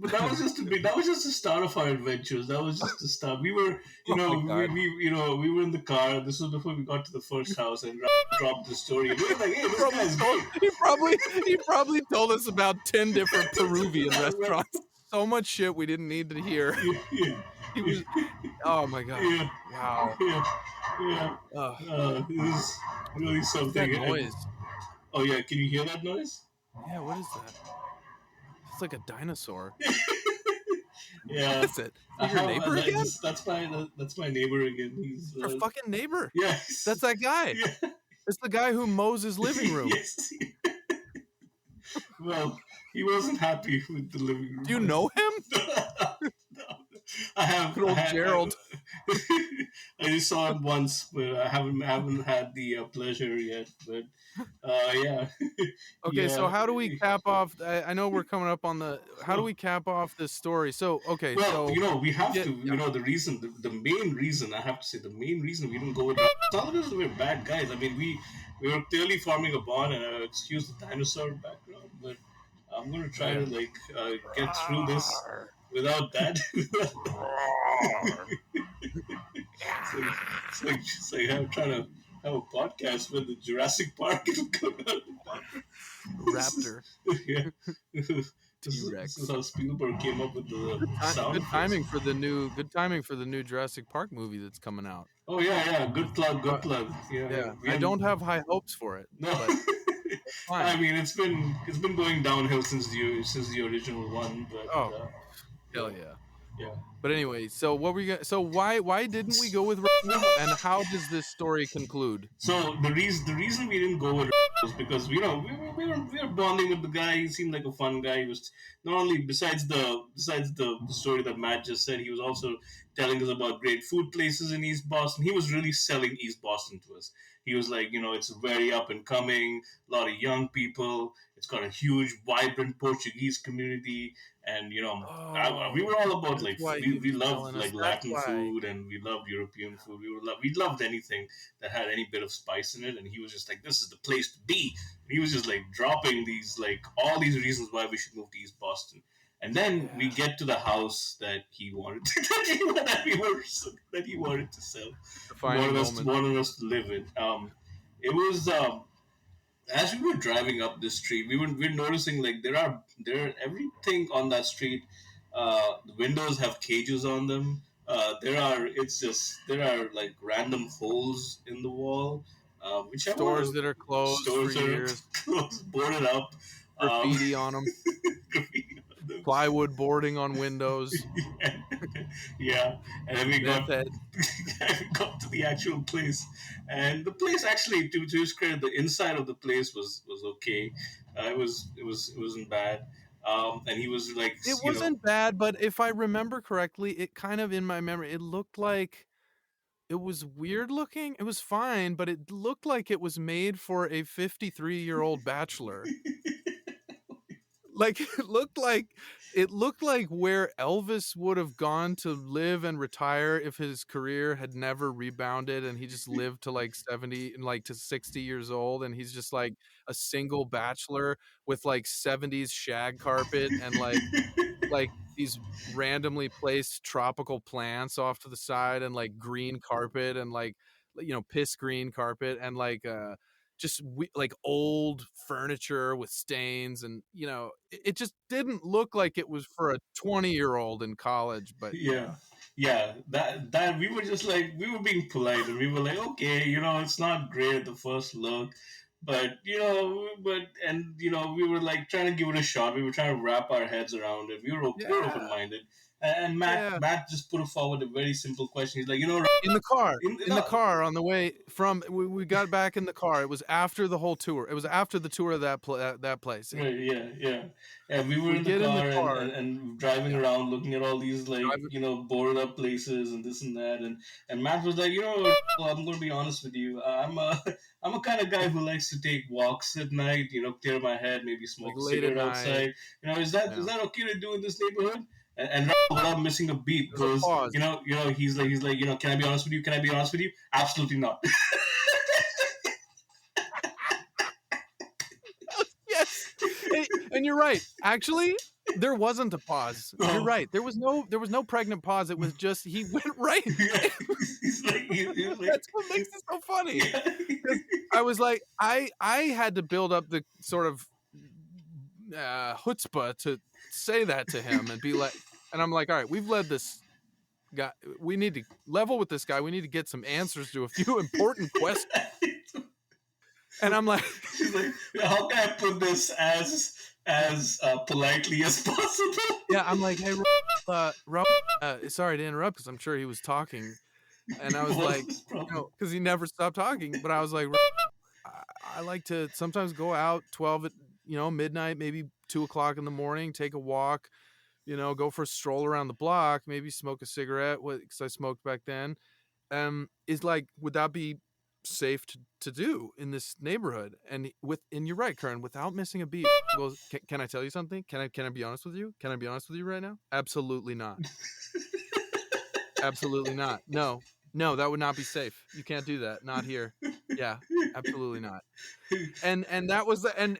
that was just a bit, that was just the start of our adventures. That was just the start. We were, oh my God. we were in the car. This was before we got to the first house, and dropped the story. And we were like, "Hey, He this probably guy's told great." he probably told us about 10 different Peruvian Right. restaurants. So much shit we didn't need to hear. Yeah, yeah, He was oh my God. yeah, Wow. yeah, yeah. Ugh. It was really What's that something. And noise? oh yeah, can you hear that noise? Yeah, what is that? It's like a dinosaur. What Yeah, is it? Is I it your have. neighbor again? That's my neighbor again. He's Our fucking neighbor. That's yes, that guy. yeah, It's the guy who mows his living room. yes. Well, he wasn't happy with the living Do you room. know him? Good I old had, Gerald. I just saw him once, but I haven't had the pleasure yet. But yeah, Okay, so yeah. how do we cap off? I know we're coming up on the. How do we cap off this story? So, okay, Well, so we we have get to. yeah. The main reason I have to say, the main reason we didn't go with. It's not because we're bad guys. I mean, we were clearly forming a bond, and excuse the dinosaur background, but I'm gonna try to Yeah. like get through this Rawr, without that. rawr. It's like I'm trying to have a podcast with the Jurassic Park and come out in the background. This is, Raptor, yeah. This is T-Rex. how Spielberg came up with the sound Good effects. timing for the new Jurassic Park movie that's coming out. Oh yeah, yeah. Good plug, Uh, good plug. Yeah, yeah. yeah, We I have don't have high hopes for it, no. but I fine. mean, it's been going downhill since the original one, but Oh, yeah, hell yeah. yeah. But anyway, so what were you gonna, so why didn't we go with No, Raptor, and how does this story conclude? so the reason we didn't go with was because we were bonding with the guy. He seemed like a fun guy. He was not only besides the story that Matt just said, he was also telling us about great food places in East Boston. He was really selling East Boston to us. He was like, it's very up and coming, a lot of young people. It's got a huge, vibrant Portuguese community, and we Oh, were all about that's like why he we was loved telling us. like That's Latin why. food, and we loved European food. We loved anything that had any bit of spice in it, and he was just like, "This is the place to be." And he was just like dropping these like all these reasons why we should move to East Boston. And then we Yeah, get to the house that he wanted that he wanted to sell, defining moment. wanted us to live in. It was as we were driving up this street, we're noticing like there everything on that street. The windows have cages on them. There are like random holes in the wall. Stores Whichever that are closed for stores are years, closed, boarded up. Um, graffiti on them, plywood boarding on windows, yeah, and then meth head. we got to the actual place, and the place actually, to his credit, the inside of the place was okay. It wasn't bad. And he was like, It you know, wasn't bad, but if I remember correctly, it kind of in my memory, it looked like it was weird looking. It was fine, but it looked like it was made for a 53-year-old bachelor. Like it looked like where Elvis would have gone to live and retire if his career had never rebounded and he just lived to like 70 and like to 60 years old, and he's just like a single bachelor with like 70s shag carpet and like these randomly placed tropical plants off to the side and like green carpet and like piss green carpet and like just like old furniture with stains, and it just didn't look like it was for a 20-year-old in college, but yeah, yeah. That we were just like we were being polite, and we were like, okay, it's not great at the first look, but we were like trying to give it a shot. We were trying to wrap our heads around it. We were open yeah, minded, and yeah. Matt just put forward a very simple question. He's like, In the car, in the no, car on the way from, we got back in the car. It was after the whole tour. It was after the tour of that place. right, yeah, yeah. And we were We in the get in the car, car. and driving Yeah, around looking at all these like, drive it. boarded up places and this and that. And Matt was like, I'm going to be honest with you. I'm a kind of guy who likes to take walks at night, clear my head, maybe Like smoke a late at cigarette night. outside. Is Yeah. that okay to do in this neighborhood? And without missing a beat There's a goes, pause. he's like, can I be honest with you? Can I be honest with you? Absolutely not. Yes. And you're right. Actually, there wasn't a pause. You're No. right. There was no pregnant pause. It was just he went right. Yeah. He's like, That's what makes it so funny. yeah. Because I was like, I had to build up the sort of chutzpah to say that to him and be like, and I'm like, all right, we've led this guy. We need to level with this guy. We need to get some answers to a few important questions. And I'm like, She's like, how can I put this as politely as possible? yeah, I'm like, hey, Rob, sorry to interrupt because I'm sure he was talking. And I was What's like, his problem? because he never stopped talking. But I was like, I like to sometimes go out 12 at midnight, maybe 2 o'clock in the morning, take a walk, go for a stroll around the block, maybe smoke a cigarette because I smoked back then. Is like, would that be safe to do in this neighborhood? And you're right, Kern, without missing a beat. He goes, can I tell you something? Can I be honest with you? Can I be honest with you right now? Absolutely not. Absolutely not. No, that would not be safe. You can't do that. Not here. Yeah, absolutely not. And that was and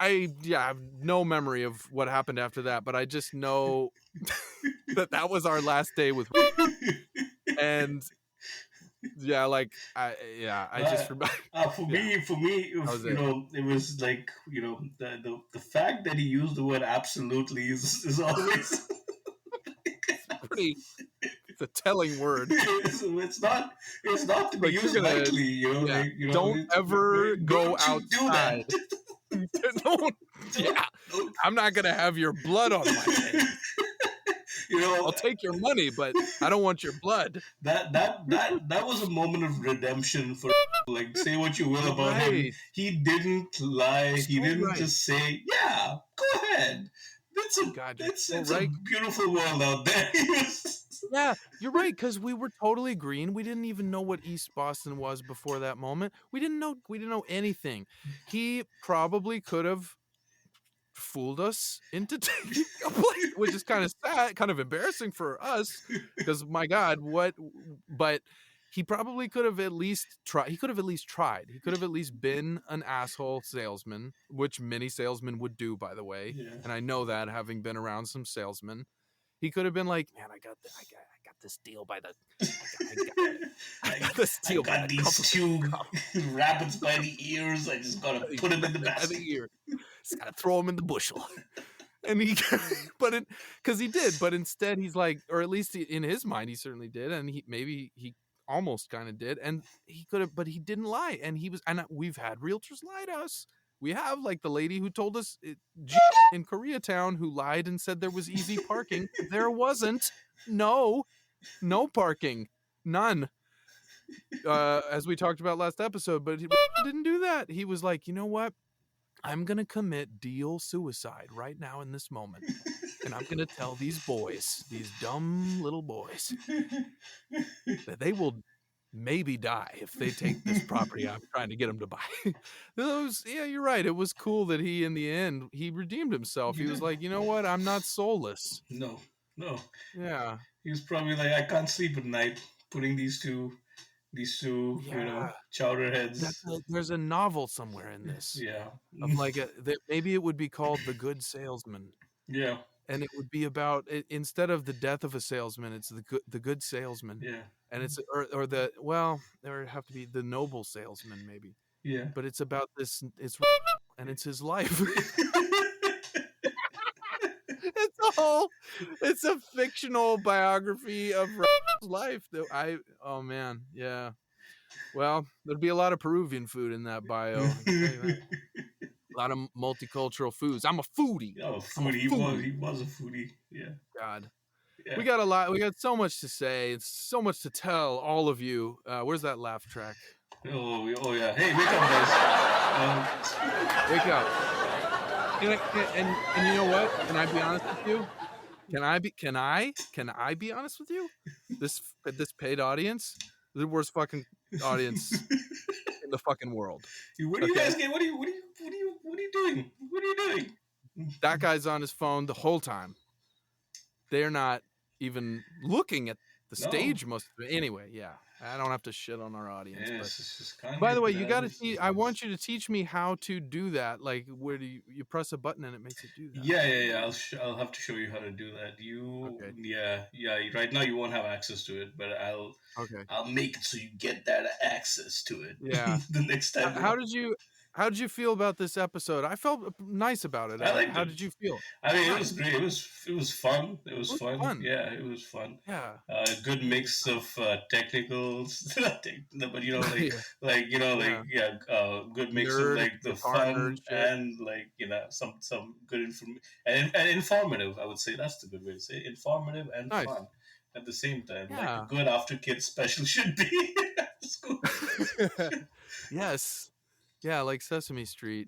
I have no memory of what happened after that, but I just know that was our last day with, and yeah, like I just remember. For Yeah, me, that was you it. know, it was like, you know, the fact that he used the word absolutely is always Pretty. It's a telling word. it's not to be Like, you're used gonna, lightly, you know. yeah. Like, you know, Don't ever go don't you do outside. that? Don't. Yeah, Don't. I'm not gonna have your blood on my hands. You know, I'll take your money, but I don't want your blood. that was a moment of redemption for, like, say what you will You're about him. right. He didn't lie. He So didn't right. just say, "Yeah, go ahead." God, you're so It's a right. beautiful world out there. Yeah, you're right, because we were totally green. We didn't even know what East Boston was before that moment. We didn't know anything. He probably could have fooled us into taking a place, which is kind of sad, kind of embarrassing for us, because my God, but he probably could have at least tried. He could have at least tried. He could have at least been an asshole salesman, which many salesmen would do, by the way. Yeah. And I know that, having been around some salesmen. He could have been like, man, I got this deal by the, I got this I deal by got the these two government. rabbits by the ears. I just gotta put them in the By the basket. ear. Just gotta throw him in the bushel. And he, because he did, but instead he's like, or at least in his mind, he certainly did. And he almost kind of did. And he could have, but he didn't lie. And we've had realtors lie to us. We have, like, the lady who told us in Koreatown, who lied and said there was easy parking. There wasn't. No parking. None. As we talked about last episode, but he didn't do that. He was like, you know what? I'm going to commit deal suicide right now in this moment. And I'm going to tell these boys, these dumb little boys, that they will maybe die if they take this property I'm trying to get them to buy. Yeah, you're right. It was cool that he, in the end, he redeemed himself. He was like, you know what? I'm not soulless. No. Yeah. He was probably like, I can't sleep at night putting these two, Yeah. chowder heads. There's a novel somewhere in this. Yeah. Of like maybe it would be called The Good Salesman. Yeah. And it would be about, instead of the death of a salesman, it's the good salesman. Yeah. And it's or there would have to be the noble salesman, maybe. Yeah. But it's about this, and it's his life. It's a fictional biography of life that oh man, yeah. Well, there'd be a lot of Peruvian food in that bio. I can tell you that. A lot of multicultural foods. I'm a foodie. Oh, I'm a foodie. foodie. He was a foodie. Yeah. God. Yeah. We got a lot. We got so much to say. It's so much to tell all of you. Where's that laugh track? Oh yeah. Hey, wake up, guys. Wake up. And you know what? Can I be honest with you? Can I be honest with you? This paid audience, the worst fucking audience in the fucking world. What are you guys getting? What are you doing? What are you doing? That guy's on his phone the whole time. They're not even looking at the stage most of it. Anyway, yeah. I don't have to shit on our audience, Yeah, but it's just can't by the get way, good you got to average. see. I want you to teach me how to do that. Like, where do you press a button and it makes it do that? Yeah, yeah, yeah. I'll have to show you how to do that. Okay. Yeah, yeah. Right now you won't have access to it, but Okay. I'll make it so you get that access to it Yeah. the next time. How did you feel about this episode? I felt nice about it. I liked How it. did you feel? I mean, it was Nice. great. It was fun. It It was was fun. fun. Yeah, it was fun. Yeah. Good It was mix of technicals, but yeah. Yeah. yeah, good mix of Nerd, like the guitar nerd fun shit. and like some good and informative. I would say that's the good way to say it. Informative and Nice. fun at the same time, like a Yeah. good after kids special should be. School. Yes. Yeah, like Sesame Street.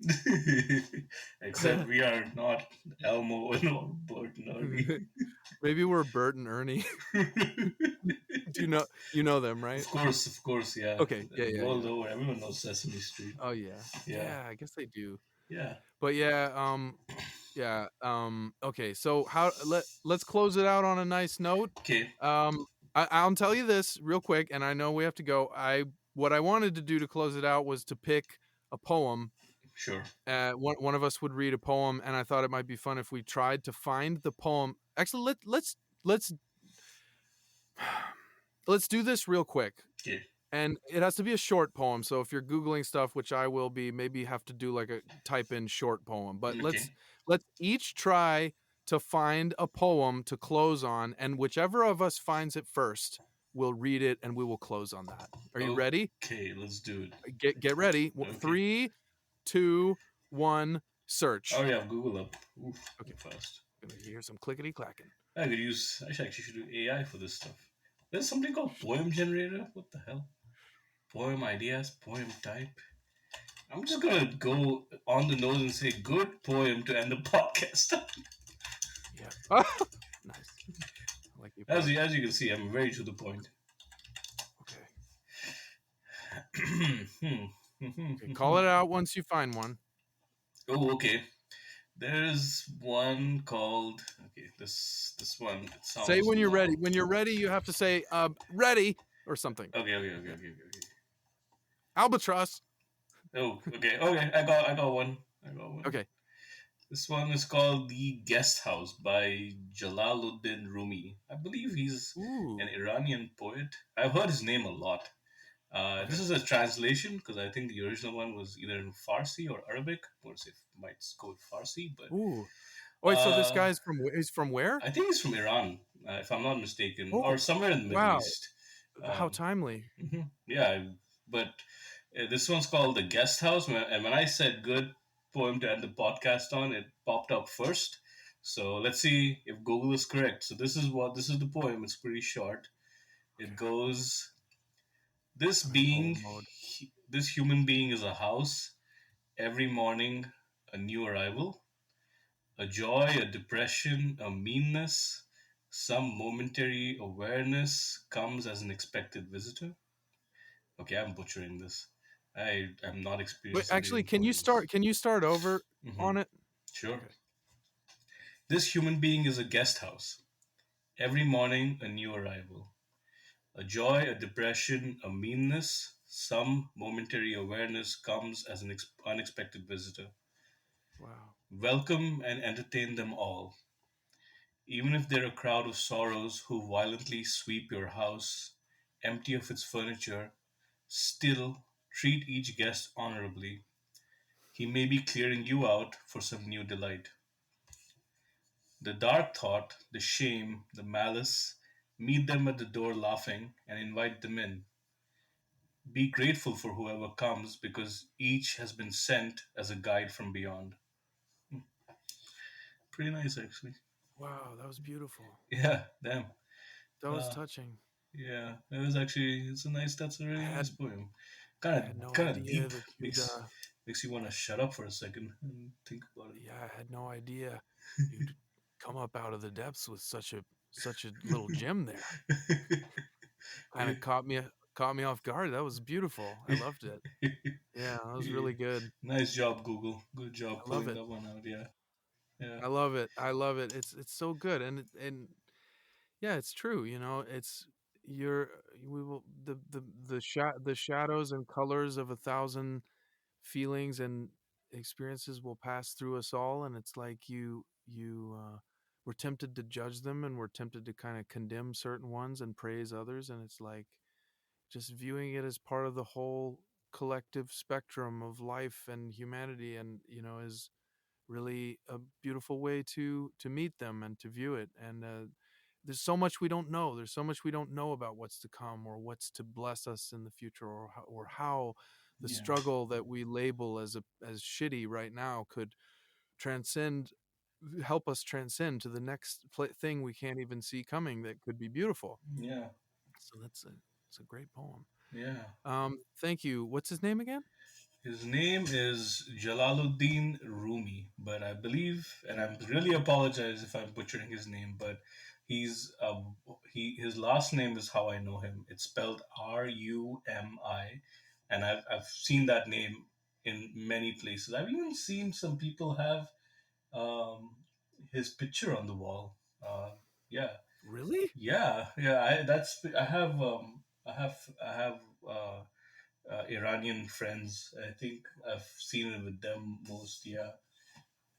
Except we are not Elmo and Bert and Maybe we're Bert and Ernie. Ernie. Do you know them, right? Of course, yeah. Okay. Yeah, The yeah, world yeah. over, everyone knows Sesame Street. Oh yeah. Yeah, Yeah, I guess they do. yeah. But yeah, okay. So let's close it out on a nice note. Okay, I'll tell you this real quick, and I know we have to go. What I wanted to do to close it out was to pick a poem. sure. One of us would read a poem, and I thought it might be fun if we tried to find the poem. Actually, let's let's do this real quick. Okay, And it has to be a short poem. So if you're Googling stuff, which I will be, maybe have to do like a type in short poem. But let's okay, each try to find a poem to close on, and whichever of us finds it first, we'll read it and we will close on that. Are you ready? okay. Let's do it. Get ready. Okay. 3, 2, 1, I search. already have Google up. Oof, Okay. fast. Gonna hear some clickety clacking. I could use. I actually should do AI for this stuff. There's something called poem generator. What the hell? Poem ideas, poem type. I'm just gonna go on the nose and say good poem to end the podcast. Yeah. Nice. I like you. As you can see, I'm very to the point. Okay. Hmm. Okay. Call it out once you find one. Oh, okay. There's one called. Okay, this one. It Say sounds when you're ready. long. When you're ready, you have to say ready or something. Yeah. Okay. Albatross. Oh, okay. I got one. I got one. Okay. This one is called The Guest House by Jalaluddin Rumi. I believe he's an Ooh. Iranian poet. I've heard his name a lot. This Okay. is a translation because I think the original one was either in Farsi or Arabic. Or say might go with Farsi, but Ooh. Oh, wait, so this uh, guy's from where? I think he's from Iran, if I'm not mistaken, or Oh, somewhere in the Middle wow. East. How Um, timely. yeah, but this one's called The Guest House. And when I said good poem to end the podcast on, it popped up first. So let's see if Google is correct. So this is the poem. It's pretty short. It Okay. goes, this I'm in being, poem mode. this human being is a house. Every morning, a new arrival. A joy, a depression, a meanness, some momentary awareness comes as an expected visitor. Okay, I'm butchering this. I am not Wait, experienced in actually, reading poems. can you start over Hmm. on it? Sure. Okay. This human being is a guest house. Every morning, a new arrival. A joy, a depression, a meanness, some momentary awareness comes as an unexpected visitor. Wow. Welcome and entertain them all. Even if they're a crowd of sorrows who violently sweep your house, empty of its furniture, still treat each guest honorably. He may be clearing you out for some new delight. The dark thought, the shame, the malice, meet them at the door laughing and invite them in. Be grateful for whoever comes because each has been sent as a guide from beyond. Pretty nice, actually. Wow, that was beautiful. Yeah, damn. That was Uh, touching. yeah, it was actually. It's a nice. That's a I really nice had poem. I had no Kind of idea deep. that you'd Makes you want to shut up for a second and think about yeah, I had no idea you'd come up out of the depths with such a little gem there. Kind of it. caught me off guard. That was beautiful. I loved it. Yeah, that was Yeah. really good. Nice job, Google. Good job I love pulling it. that one out. Yeah, yeah. I love it. I love it. It's so good, and yeah, it's true. You know, you're we will the shadows and colors of 1,000 feelings and experiences will pass through us all, and it's like we're tempted to judge them, and we're tempted to kind of condemn certain ones and praise others, and it's like just viewing it as part of the whole collective spectrum of life and humanity, and is really a beautiful way to meet them and to view it. And there's so much we don't know. There's so much we don't know about what's to come, or what's to bless us in the future, or how the Yeah, struggle that we label as shitty right now could transcend help us transcend to the next thing we can't even see coming, that could be beautiful. yeah, So it's a great poem. yeah. Thank you. What's his name again? His name is Jalaluddin Rumi, but I believe, and I'm really apologize if I'm butchering his name, but he's his last name is how I know him. It's spelled Rumi, and I've seen that name in many places. I've even seen some people have um, his picture on the wall. Yeah, Really? yeah. I have Iranian friends. I think I've seen it with them most. Yeah,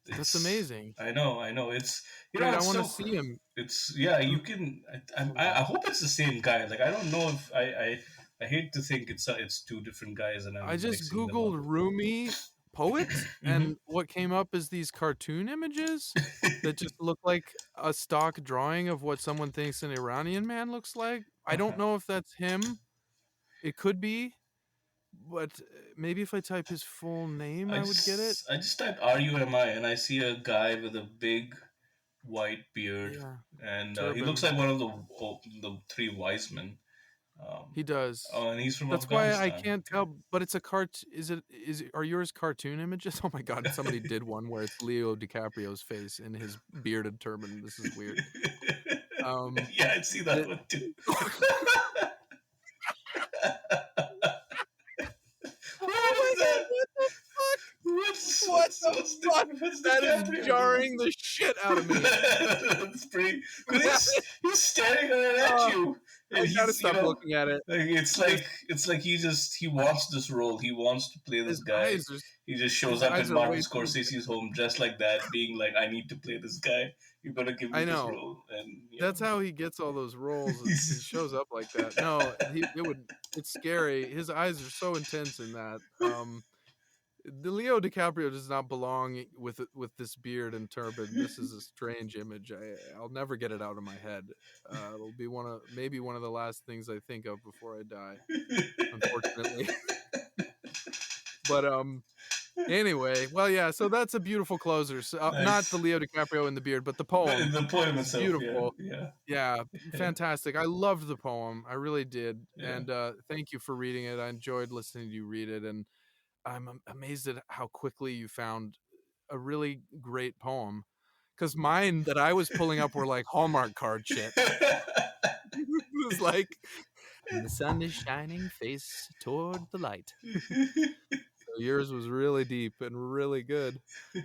That's it's. amazing. I know. It's Wait, I it's want to so. see him. It's yeah. You L- can. Hold on. I hope it's the same guy. Like I don't know if I hate to think it's two different guys and I I'm just mixing them up. Googled Rumi poet, Hmm. and what came up is these cartoon images that just look like a stock drawing of what someone thinks an Iranian man looks like. I don't Uh-huh. know if that's him. It could be, but maybe if I type his full name, I would get it. I just typed RUMI and I see a guy with a big white beard Yeah, and he looks turban. like one of the three wise men. Um, He does. oh, and he's from That's why I Afghanistan. can't Okay. tell, but it's a are yours cartoon images? Oh my god, somebody did one where it's Leo DiCaprio's face in his bearded turban. This is weird. Um Yeah, I see that the one too. Oh What my is god, that? what the fuck? What the fuck? What's That is DiCaprio doing? jarring the shit out of me. That's pretty because That is, he's staring right at oh, you, I and gotta he's stop looking at it. like This it's like he wants this role. He wants to play this his guy. eyes are He just shows his up eyes in are Martin way too big. Scorsese's home dressed like that, being like, "I need to play this guy. You better give me I this know. role." And That's how he gets all those roles. He he's shows up like that. No, it's scary. His eyes are so intense in that. The Leo DiCaprio does not belong with this beard and turban. This is a strange image. I'll never get it out of my head. It'll be maybe one of the last things I think of before I die, unfortunately. But anyway, well, yeah. So that's a beautiful closer. So, not the nice. Leo DiCaprio in the beard, but the poem The poem is itself, yeah, beautiful. yeah, Yeah, yeah, fantastic. I loved the poem. I really did. yeah. And thank you for reading it. I enjoyed listening to you read it, and I'm amazed at how quickly you found a really great poem. Because mine that I was pulling up were like Hallmark card shit. It was like, and the sun is shining face toward the light. So yours was really deep and really good.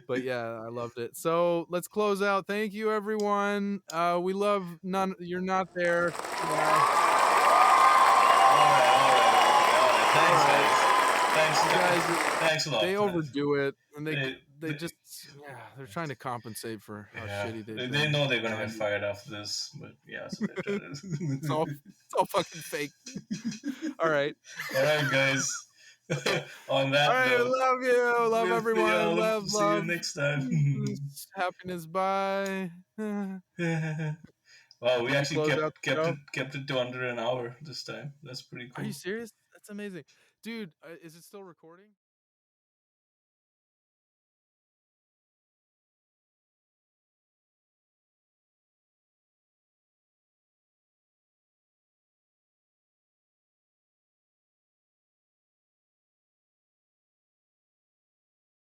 But yeah, I loved it. So let's close out. Thank you, everyone. We love none. You're not there. Yeah. All right. All Thanks, right. guys. You guys, Thanks a lot they for that. overdo it, and They, they they, just, yeah, they're trying to compensate for how yeah, shitty they've they been. know they're gonna get And fired after this, but yeah, so they're trying it's to. all fucking fake. All right. All right, guys. On All that right, note, love you. Love we'll see everyone. y'all. Love, See you love. next time. Happiness. Bye. Wow, we Did you actually close out the show? kept it to under an hour this time. That's pretty Are you cool. serious? That's amazing. Dude, is it still recording?